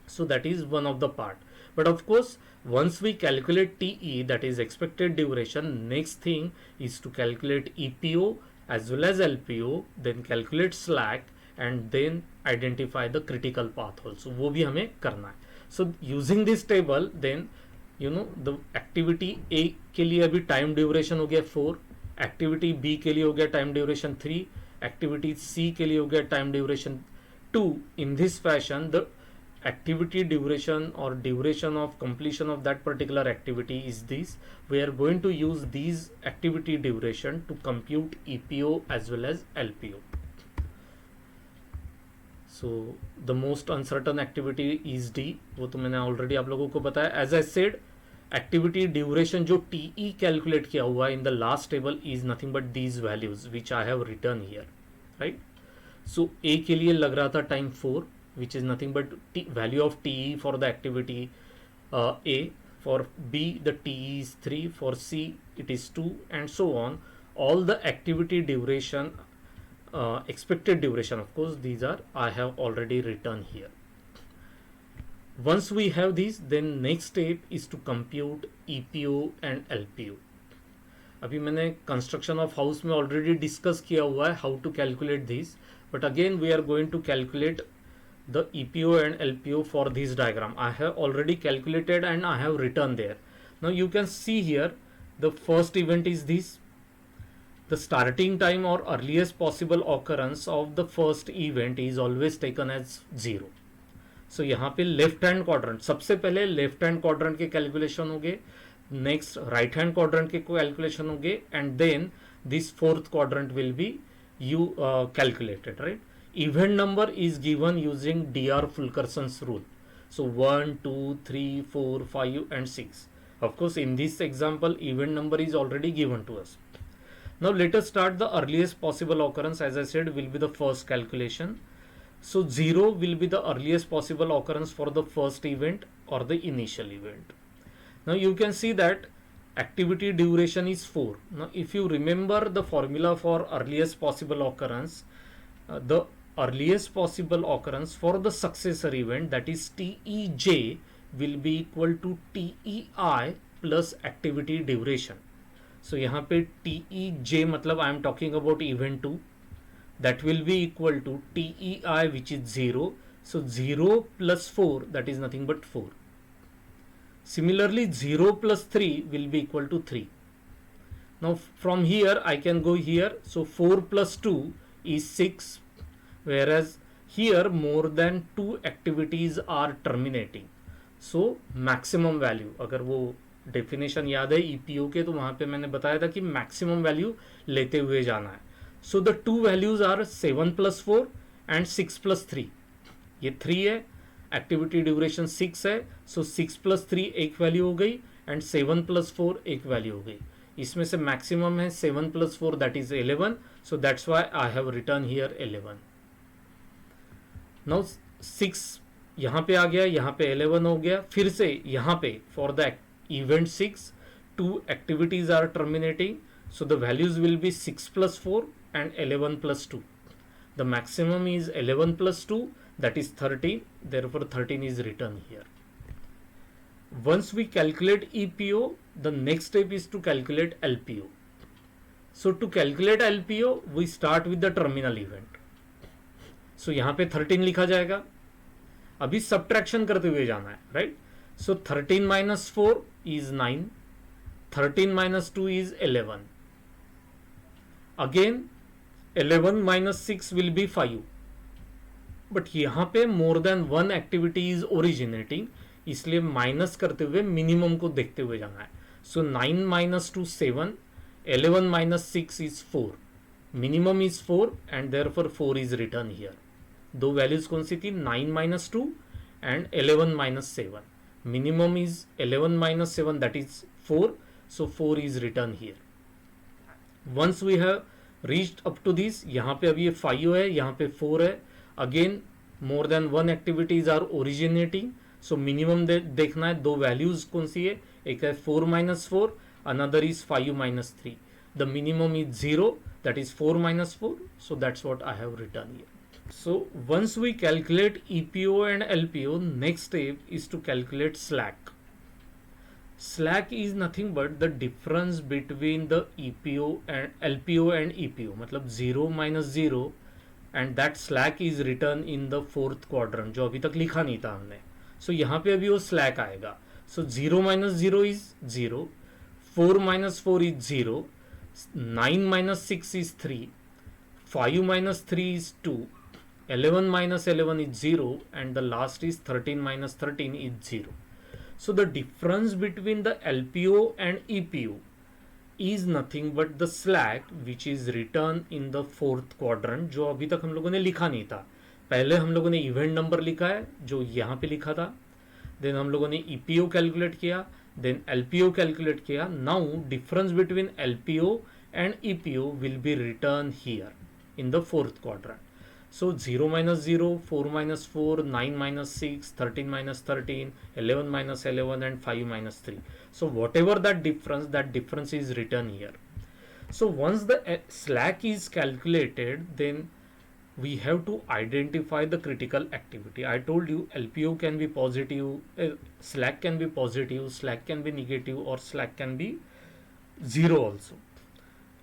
So that is one of the part. But of course, once we calculate TE, that is expected duration, next thing is to calculate EPO as well as LPO, then calculate slack and then identify the critical path also. वो भी हमें करना है. So using this table, then the activity A के लिए अभी time duration हो गया 4, activity B के लिए हो गया time duration 3, activity C के लिए हो गया time duration 2. In this fashion, the activity duration or duration of completion of that particular activity is this. We are going to use these activity duration to compute EPO as well as LPO. So the most uncertain activity is D, वो तो मैंने already आप लोगों को बताया. As I said, activity duration जो TE calculate किया हुआ in the last table is nothing but these values which I have written here, right? So A के लिए लग रहा था time 4, which is nothing but value of TE for the activity A. For B, the TE is 3. For C, it is 2, and so on. All the activity duration, expected duration, of course, these are I have already written here. Once we have these, then next step is to compute EPO and LPO. अभी मैंने construction of house में already discuss किया हुआ है how to calculate this, but again we are going to calculate the EPO and LPO for this diagram. I have already calculated and I have written there. Now you can see here the first event is this. The starting time or earliest possible occurrence of the first event is always taken as 0. So यहाँ पे left hand quadrant, सबसे पहले left hand quadrant के calculation होंगे, next right hand quadrant के calculation होंगे, and then this fourth quadrant will be you calculated, right? Event number is given using Dr. Fulkerson's rule. So 1, 2, 3, 4, 5 and 6. Of course, in this example, event number is already given to us. Now let us start the earliest possible occurrence. As I said, will be the first calculation. So 0 will be the earliest possible occurrence for the first event or the initial event. Now you can see that activity duration is 4. Now if you remember the formula for earliest possible occurrence, the earliest possible occurrence for the successor event, that is TEJ, will be equal to TEI plus activity duration. So यहाँ पे TEJ मतलब I am talking about event 2, that will be equal to TEI, which is 0. So 0 plus 4, that is nothing but 4. Similarly 0 plus 3 will be equal to 3. Now from here I can go here. So 4 plus 2 is 6, whereas here more than 2 activities are terminating. So maximum value, अगर वो definition याद है EPO के, तो वहाँ पे मैंने बताया था कि maximum value लेते हुए जाना है. So the two values are 7 plus 4 and 6 plus 3. ये 3 है, activity duration 6 है, so 6 plus 3 एक value हो गई and 7 plus 4 एक value हो गई. इसमें से maximum है 7 plus 4, that is 11. So that's why I have written here 11. Now 6 यहाँ पे आ गया, यहाँ पे 11 हो गया, फिर से यहाँ पे for the event 6 2 activities are terminating, so the values will be 6 plus 4 and 11 plus 2. The maximum is 11 plus 2, that is 13, therefore 13 is written here. Once we calculate EPO, the next step is to calculate LPO. So to calculate LPO, we start with the terminal event. So यहाँ पे 13 लिखा जाएगा, अभी subtraction करते हुए जाना है, right? So 13 minus 4 is 9, 13 minus 2 is 11. Again 11 minus 6 will be 5. But यहाँ पे more than one activity is originating, इसलिए माइनस करते हुए मिनिमम को देखते हुए जाना है. So 9 minus 2 7, 11 minus 6 is 4. Minimum is 4 and therefore 4 is written here. दो वैल्यूज कौन सी थी? 9 minus 2 and 11 minus 7. Minimum is 11 minus 7, that is 4. So 4 is written here. Once we have reached up to this, यहाँ पे अभी ये 5 है, यहाँ पे 4 है. Again more than one activities are originating. So minimum देखना है, दो वैल्यूज कौन सी है? एक है 4 minus 4, another is 5 minus 3. The minimum is 0, that is 4 minus 4. So that's what I have written here. So once we calculate EPO and LPO, next step is to calculate slack. Slack is nothing but the difference between the EPO and LPO and EPO, मतलब 0 minus 0, and that slack is written in the fourth quadrant, जो अभी तक लिखा नहीं था हमने. So यहाँ पे अभी वो slack आएगा. So 0 minus 0 is 0, 4 minus 4 is 0, 9 minus 6 is 3, 5 minus 3 is 2, 11 minus 11 is 0, and the last is 13 minus 13 is 0. So the difference between the LPO and EPO is nothing but the slack which is written in the fourth quadrant, जो अभी तक हम लोगों ने लिखा नहीं था. पहले हम लोगों ने इवेंट नंबर लिखा है जो यहाँ पे लिखा था, देन हम लोगों ने EPO कैलकुलेट किया, देन LPO कैलकुलेट किया. Now difference between LPO and EPO will be written here in the fourth quadrant. So 0 minus 0, 4 minus 4, 9 minus 6, 13 minus 13, 11 minus 11, and 5 minus 3. So whatever that difference is written here. So once the slack is calculated, then we have to identify the critical activity. I told you LPO can be positive, slack can be positive, slack can be negative, or slack can be 0 also.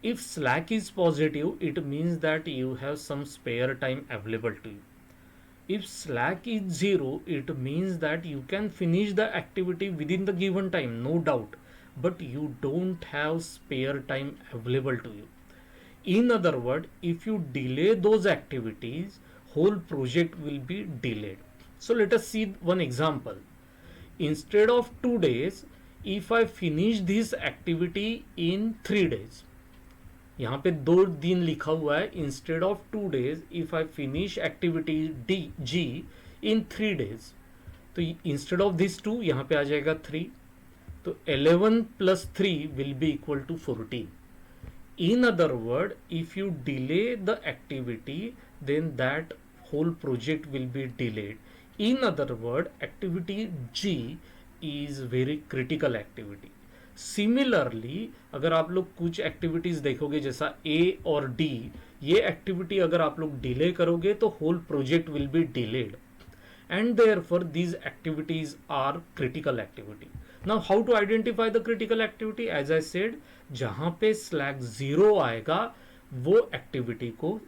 If slack is positive, it means that you have some spare time available to you. If slack is 0, it means that you can finish the activity within the given time, no doubt, but you don't have spare time available to you. In other words, if you delay those activities, whole project will be delayed. So let us see one example. Instead of 2 days, if I finish this activity in 3 days, यहाँ पे 2 दिन लिखा हुआ है. Instead of 2 days, if I finish activity G in 3 days, तो instead of this 2 यहाँ पे आ जाएगा 3, तो 11 plus 3 will be equal to 14. In other word, if you delay the activity, then that whole project will be delayed. In other word, activity G is very critical activity. Similarly अगर आप लोग कुछ activities देखोगे जैसा A और D, ये activity अगर आप लोग डिले करोगे तो whole project will be delayed, and therefore these activities are critical activity. Now how to identify the critical activity? As I said, जहां पे स्लैक 0 आएगा वो एक्टिविटी को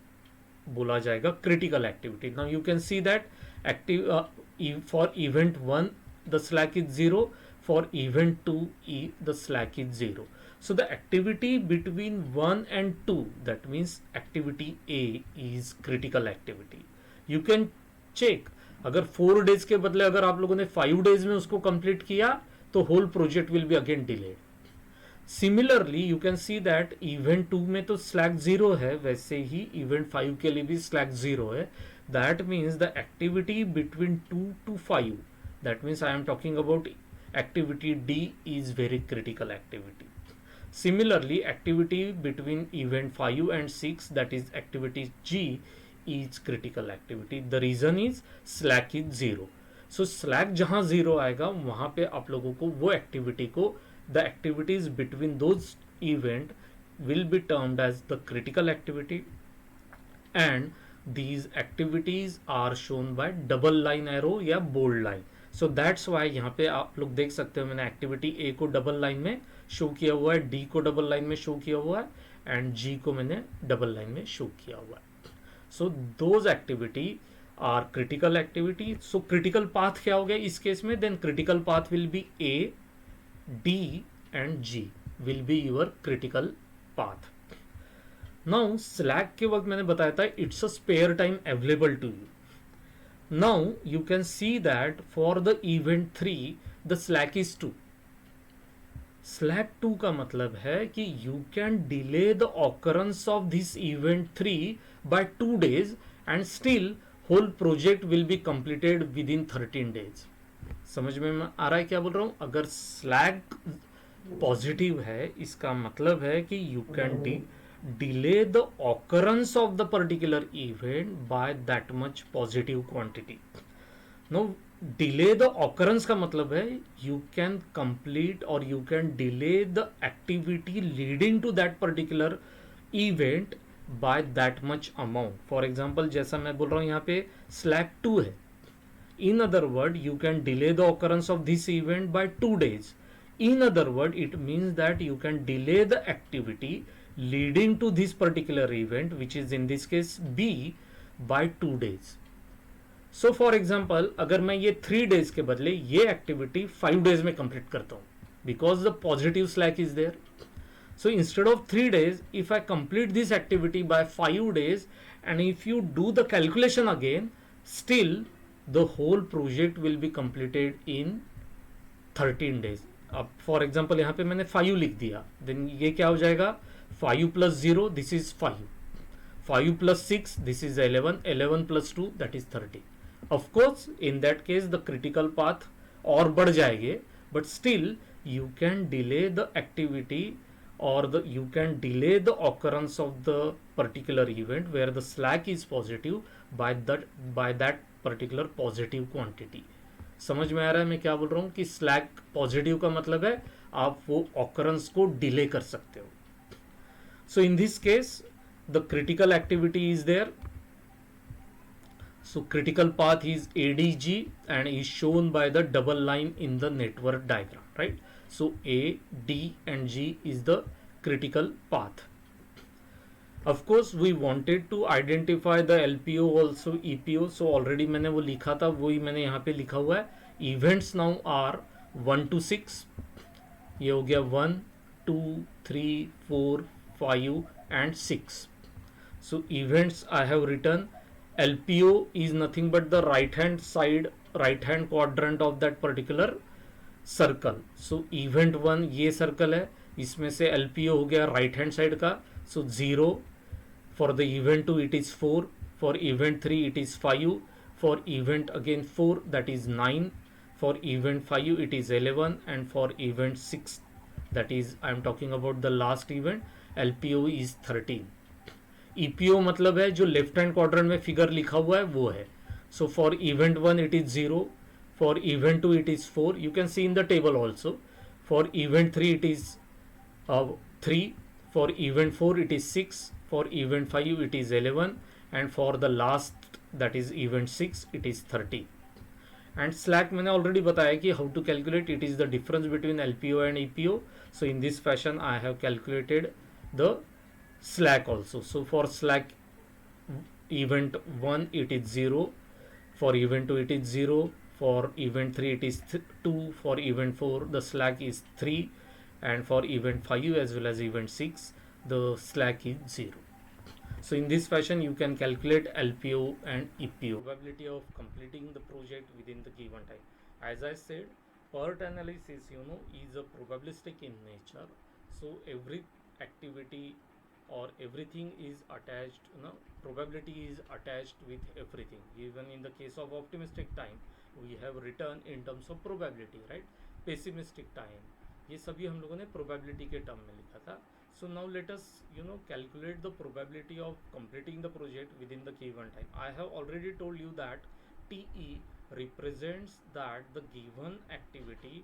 बोला जाएगा critical activity. Now you can see that active for event 1 the slack is 0, for event 2 the slack is 0. So the activity between 1 and 2, that means activity A is critical activity. You can check, अगर 4 days के बदले अगर आप लोगों ने 5 days में उसको complete किया तो whole project will be again delayed. Similarly you can see that event 2 में तो slack 0 है, वैसे ही event 5 के लिए भी slack 0 है. That means the activity between 2 to 5, that means I am talking about activity D, is very critical activity. Similarly, activity between event 5 and 6, that is activity G, is critical activity. The reason is slack is 0. So slack जहाँ 0 आएगा वहाँ पे आप लोगों को वो activity को, the activities between those event will be termed as the critical activity, and these activities are shown by double line arrow या bold line. So that's why यहाँ पे आप लोग देख सकते हो मैंने एक्टिविटी ए को डबल लाइन में शो किया हुआ है, डी को डबल लाइन में शो किया हुआ है, एंड जी को मैंने डबल लाइन में शो किया हुआ है. So those activity are critical activity. So critical path क्या हो गया इस केस में? Then critical path will be A, D and G will be your critical path. Now slack के वक्त मैंने बताया था it's a spare time available to you. Now you can see that for the event 3 the slack is 2. Slack 2 का मतलब है कि you can delay the occurrence of this event 3 by 2 days and still whole project will be completed within 13 days. समझ में आ रहा है क्या बोल रहा हूँ? अगर slack पॉजिटिव है इसका मतलब है कि you can delay the occurrence of the particular event by that much positive quantity. Now delay the occurrence का मतलब है यू कैन कंप्लीट और you can delay the activity leading to that particular event by that much amount. For example जैसा मैं बोल रहा हूँ यहाँ पे स्लैक 2 है. In other word, you can delay the occurrence of this event by 2 days. In other word, it means that you can delay the activity leading to this particular event, which is in this case B, by 2 days. So for example, अगर मैं ये 3 days के बदले ये activity 5 days में complete करता हूँ, because the positive slack is there. So instead of 3 days, if I complete this activity by 5 days, and if you do the calculation again, still the whole project will be completed in 13 days. अब for example यहाँ पे मैंने 5 लिख दिया, then ये क्या हो जाएगा 5 + 0 this is 5, 5 + 6 this is 11, 11 + 2 that is 30. Of course in that case the critical path और बढ़ जाएंगे, but still you can delay the activity or you can delay the occurrence of the particular event where the slack is positive by that particular positive quantity. समझ में आ रहा है मैं क्या बोल रहा हूँ कि स्लैक पॉजिटिव का मतलब है आप वो ऑकरेंस को डिले कर सकते हो. So in this case the critical activity is there. So critical path is ADG and is shown by the double line in the network diagram, right? So A, D and G is the critical path. Of course we wanted to identify the LPO also EPO. So already मैंने वो लिखा था, वही मैंने यहाँ पे लिखा हुआ है. Events now are 1 to 6. ये हो गया 1, 2, 3, 4, 5 and 6. So events I have written. LPO is nothing but the right hand side, right hand quadrant of that particular circle. So event 1 ये सर्कल है, इसमें से LPO हो गया राइट हैंड साइड का. सो 0 for the event 2 it is 4, for event 3 it is 5, for event again 4 that is 9, for event 5 it is 11 and for event 6 that is I am talking about the last event LPO is 13. EPO मतलब है जो left hand quadrant में figure लिखा हुआ है वो है. So for event 1 it is 0, for event 2 it is 4, you can see in the table also. For event 3 it is 3, for event 4 it is 6, for event 5 it is 11 and for the last that is event 6 it is 30. And slack मैंने already बताया कि how to calculate. It is the difference between LPO and EPO. So in this fashion I have calculated the slack also. So for slack event 1 it is 0, for event 2 it is 0, for event 3 it is 2, for event 4 the slack is 3 and for event 5 as well as event 6 the slack is 0. So in this fashion you can calculate LPO and EPO. Probability of completing the project within the given time. As I said, PERT analysis is a probabilistic in nature. So every activity or everything is attached, probability is attached with everything. Even in the case of optimistic time we have written in terms of probability, right? Pessimistic time ये सभी हम लोगों ने probability के term में लिखा था. So now let us calculate the probability of completing the project within the given time. I have already told you that TE represents that the given activity,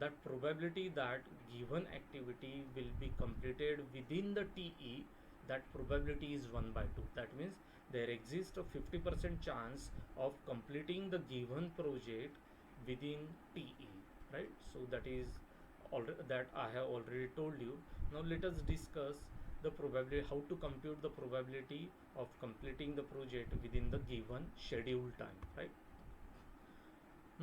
that probability that given activity will be completed within the TE, that probability is 1/2. That means there exists a 50% chance of completing the given project within TE, right? So that is that I have already told you. Now let us discuss the probability, how to compute the probability of completing the project within the given scheduled time, right?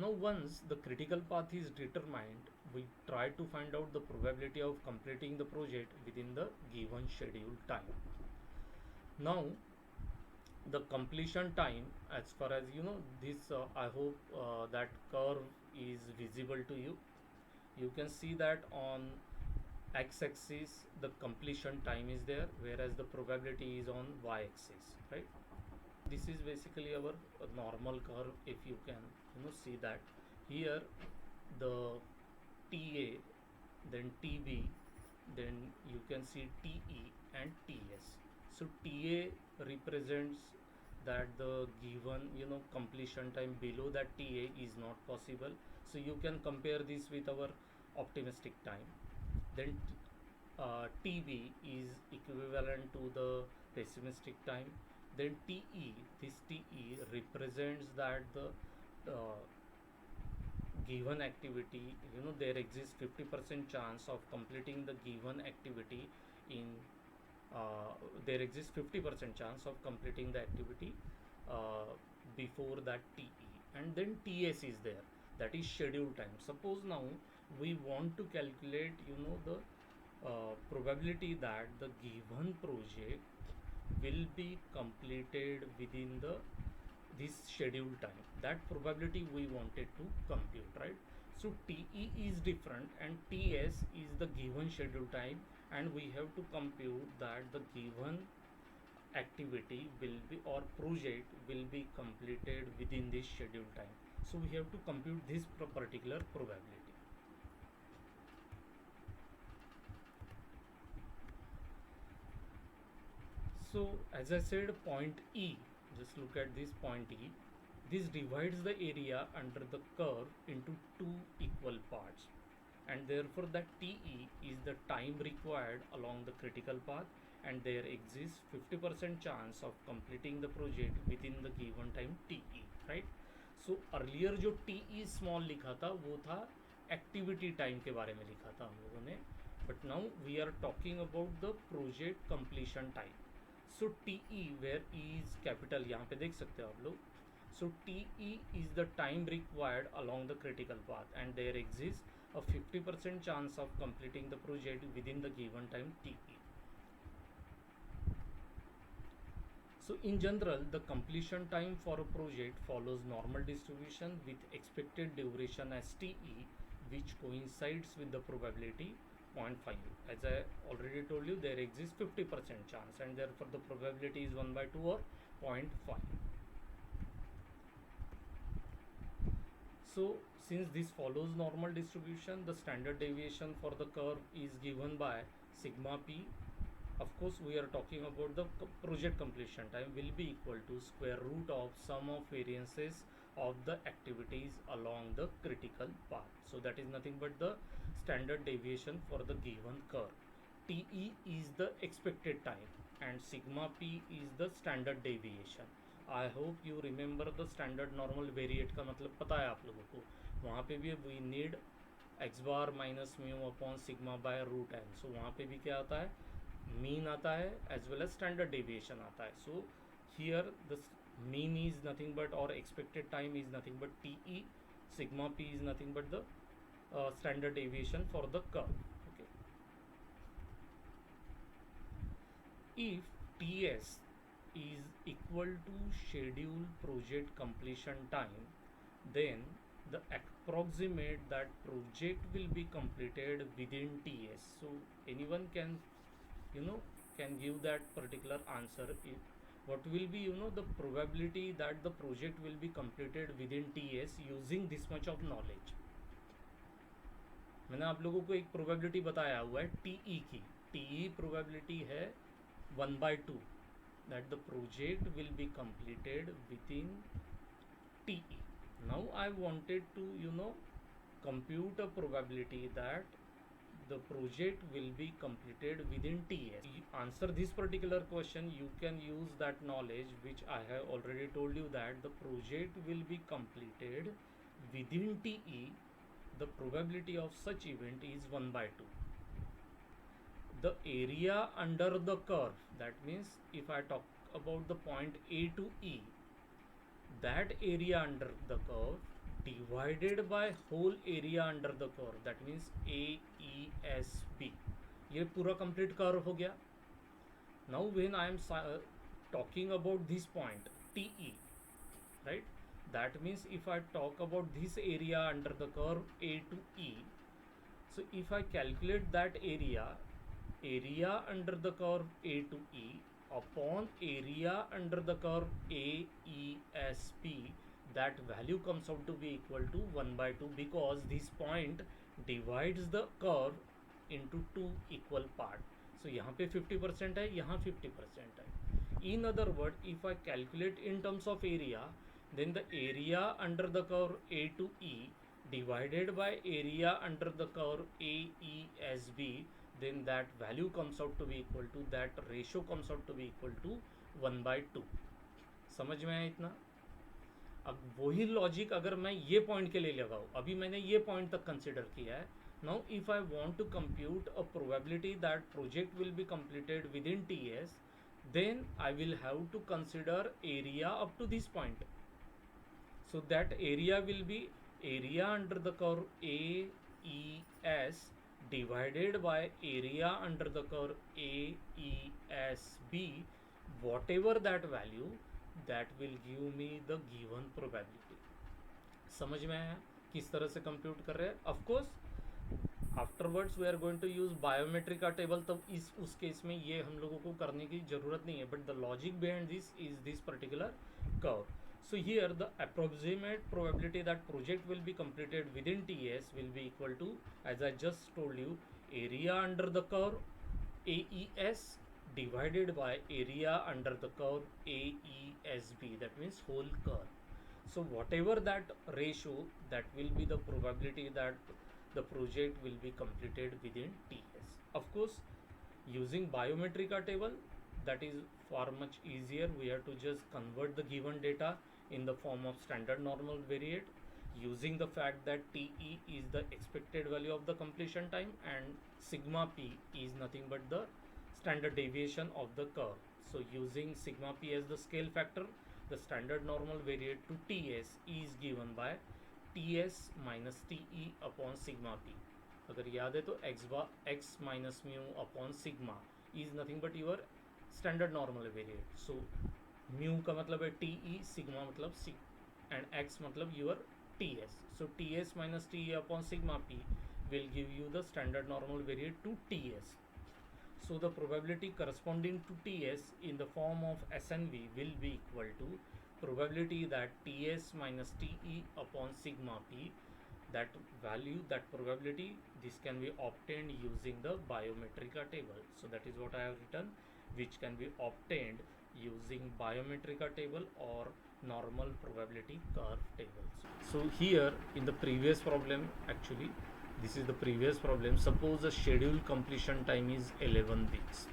Now once the critical path is determined, we try to find out the probability of completing the project within the given scheduled time. Now the completion time, as far as this I hope that curve is visible to you. You can see that on x-axis the completion time is there, whereas the probability is on y-axis, right? This is basically our normal curve. If you can see that here the TA, then TB, then you can see TE and TS. So TA represents that the given completion time below that TA is not possible. So you can compare this with our optimistic time. Then TB is equivalent to the pessimistic time. Then TE, this TE represents that the uh, given activity, there exists 50% chance of completing the given activity in there exists 50% chance of completing the activity uh, before that TE. And then TS is there, that is schedule time. Suppose now we want to calculate the probability that the given project will be completed within the this schedule time. That probability we wanted to compute, right? So TE is different and TS is the given schedule time, and we have to compute that the given activity will be or project will be completed within this schedule time. So we have to compute this particular probability. So as I said, point E, just look at this point E. This divides the area under the curve into two equal parts, and therefore that TE is the time required along the critical path, and there exists 50% chance of completing the project within the given time TE, right? So earlier जो TE small लिखा था वो था activity time के बारे में लिखा था हम लोगों ने, but now we are talking about the project completion time. So TE where E is capital, यहाँ पे देख सकते हो आप लोग. So TE is the time required along the critical path, and there exists a 50% chance of completing the project within the given time TE. So in general, the completion time for a project follows normal distribution with expected duration as TE, which coincides with the probability 0.5. As I already told you, there exists 50% chance, and therefore the probability is 1/2 or 0.5. So since this follows normal distribution, the standard deviation for the curve is given by sigma p. Of course, we are talking about the project completion time will be equal to square root of sum of variances of the activities along the critical path. So that is nothing but the standard deviation for the given curve. TE is the expected time and sigma p is the standard deviation. I hope you remember the standard normal variate का मतलब पता है आप लोगों को. वहाँ पे भी we need X bar minus mu upon sigma by root N. So वहाँ पे भी क्या आता है, मीन आता है as well as standard deviation आता है. So here the mean is nothing but और expected time is nothing but TE, sigma p is nothing but the standard deviation for the curve. Okay, if TS is equal to schedule project completion time, then the approximate that project will be completed within TS. So anyone can can give that particular answer. What will be the probability that the project will be completed within TS using this much of knowledge. मैंने आप लोगों को एक probability बताया हुआ है TE की. TE probability है 1/2 that the project will be completed within TE. Now I wanted to compute a probability that the project will be completed within TS. To answer this particular question, you can use that knowledge which I have already told you, that the project will be completed within TE. The probability of such event is 1/2. The area under the curve, that means if I talk about the point A to E, that area under the curve divided by whole area under the curve, that means AESB. ये पूरा complete curve हो गया. Now when I am talking about this point TE, right, that means if I talk about this area under the curve A to E, so if I calculate that area under the curve A to E upon area under the curve AESP, that value comes out to be equal to 1/2, because this point divides the curve into two equal part. So यहाँ पे 50% है, यहाँ 50% है. In other words, if I calculate in terms of area, then the area under the curve A to E divided by area under the curve AESB, then that value comes out to be equal to, that ratio comes out to be equal to 1/2. समझ में आया इतना? अब वही logic अगर मैं ये point के लिए लगाऊँ, अभी मैंने ये पॉइंट तक कंसिडर किया है. Now if I want to compute a probability that project will be completed within TS, then I will have to consider area up to this point. So that area will be area under the curve AES divided by area under the curve AESB, whatever that value, that will give me the given probability. समझ में आया किस तरह से compute कर रहे हैं? Of course afterwards we are going to use biometric का टेबल, तब इस उस केस में ये हम लोगों को करने की जरूरत नहीं है, but the logic behind this is this particular curve. So here the approximate probability that project will be completed within TS will be equal to, as I just told you, area under the curve AES divided by area under the curve AESB, that means whole curve. So whatever that ratio, that will be the probability that the project will be completed within TS. Of course, using biometric table, that is far much easier. We have to just convert the given data in the form of standard normal variate, using the fact that TE is the expected value of the completion time and sigma p is nothing but the standard deviation of the curve. So using sigma p as the scale factor, the standard normal variate to TS is given by TS minus TE upon sigma p. अगर याद है तो x minus mu upon sigma is nothing but your standard normal variate. So mu का मतलब है TE, sigma मतलब sig, and x मतलब your TS. So TS minus TE upon sigma p will give you the standard normal variate to TS. So the probability corresponding to TS in the form of SNV will be equal to probability that TS minus TE upon sigma p. That value, that probability, this can be obtained using the biometric table. So that is what I have written, which can be obtained using biometric table or normal probability curve tables. So here in the previous problem, actually this is the previous problem. Suppose the scheduled completion time is 11 weeks.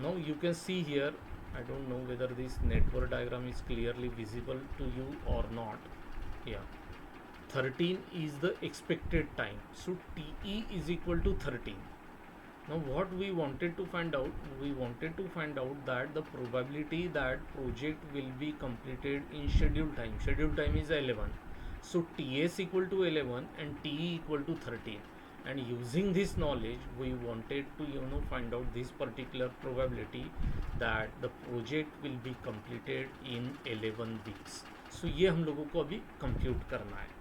Now you can see here, I don't know whether this network diagram is clearly visible to you or not. Yeah, 13 is the expected time. So TE is equal to 13. Now what we wanted to find out, that the probability that project will be completed in scheduled time is 11. So TS equal to 11 and TE equal to 13. And using this knowledge, we wanted to find out this particular probability that the project will be completed in 11 weeks. So ये हम लोगों को अभी compute करना है.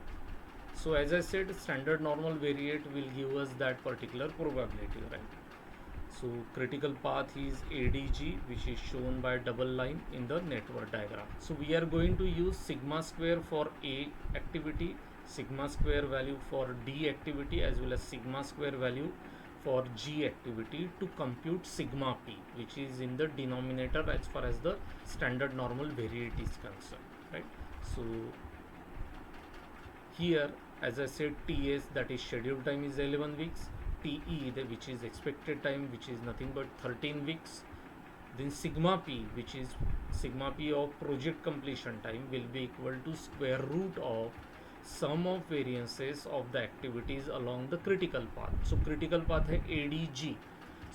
So as I said, standard normal variate will give us that particular probability, right? So critical path is ADG, which is shown by double line in the network diagram. So we are going to use sigma square for A activity, sigma square value for D activity, as well as sigma square value for G activity to compute sigma p, which is in the denominator as far as the standard normal variate is concerned, right? So here, as I said, TS, that is scheduled time, is 11 weeks. TE, which is expected time, which is nothing but 13 weeks. Then sigma p, which is sigma p of project completion time, will be equal to square root of sum of variances of the activities along the critical path. So critical path है ADG.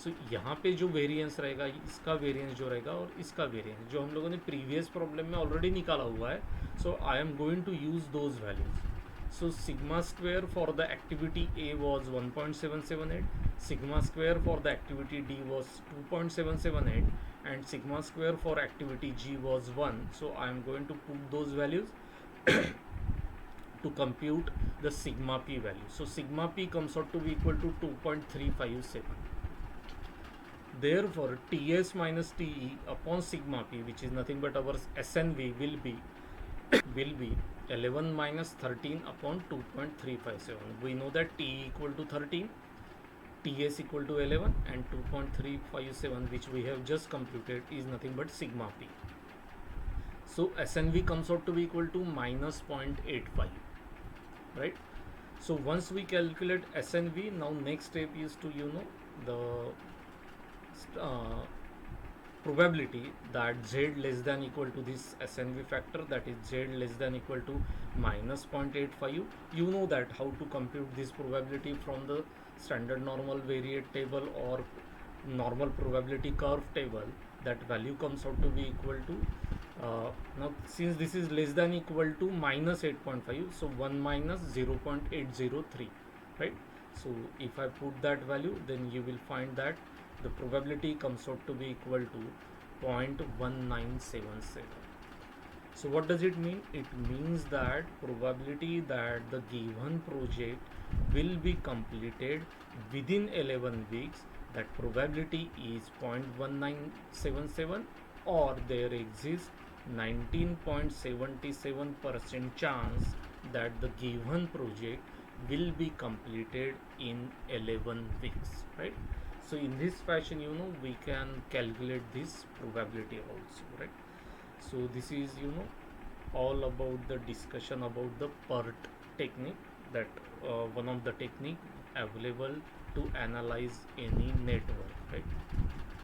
So यहाँ पे जो variance रहेगा, इसका variance जो रहेगा और इसका वेरिएंस जो हम लोगों ने प्रीवियस प्रॉब्लम में ऑलरेडी निकाला हुआ है. So I am going to use those values. So sigma square for the activity A was 1.778, sigma square for the activity D was 2.778, and sigma square for activity G was 1. So I am going to put those values to compute the sigma p value. So sigma p comes out to be equal to 2.357. Therefore TS minus TE upon sigma p, which is nothing but our SNV, will be 11 minus 13 upon 2.357. We know that TE equal to 13 TS equal to 11 and 2.357 which we have just computed is nothing but sigma p. So SNV comes out to be equal to minus 0.85, right? So once we calculate SNV, now next step is to the uh, probability that Z less than equal to this SNV factor, that is Z less than equal to minus 0.85. You know that how to compute this probability from the standard normal variate table or normal probability curve table. That value comes out to be equal to now since this is less than equal to minus 8.5, so 1 minus 0.803, right? So if I put that value, then you will find that the probability comes out to be equal to 0.1977. So what does it mean? It means that probability that the given project will be completed within 11 weeks, that probability is 0.1977, or there exists 19.77% chance that the given project will be completed in 11 weeks, right? So in this fashion, we can calculate this probability also, right? So this is all about the discussion about the PERT technique, that one of the technique available to analyze any network, right?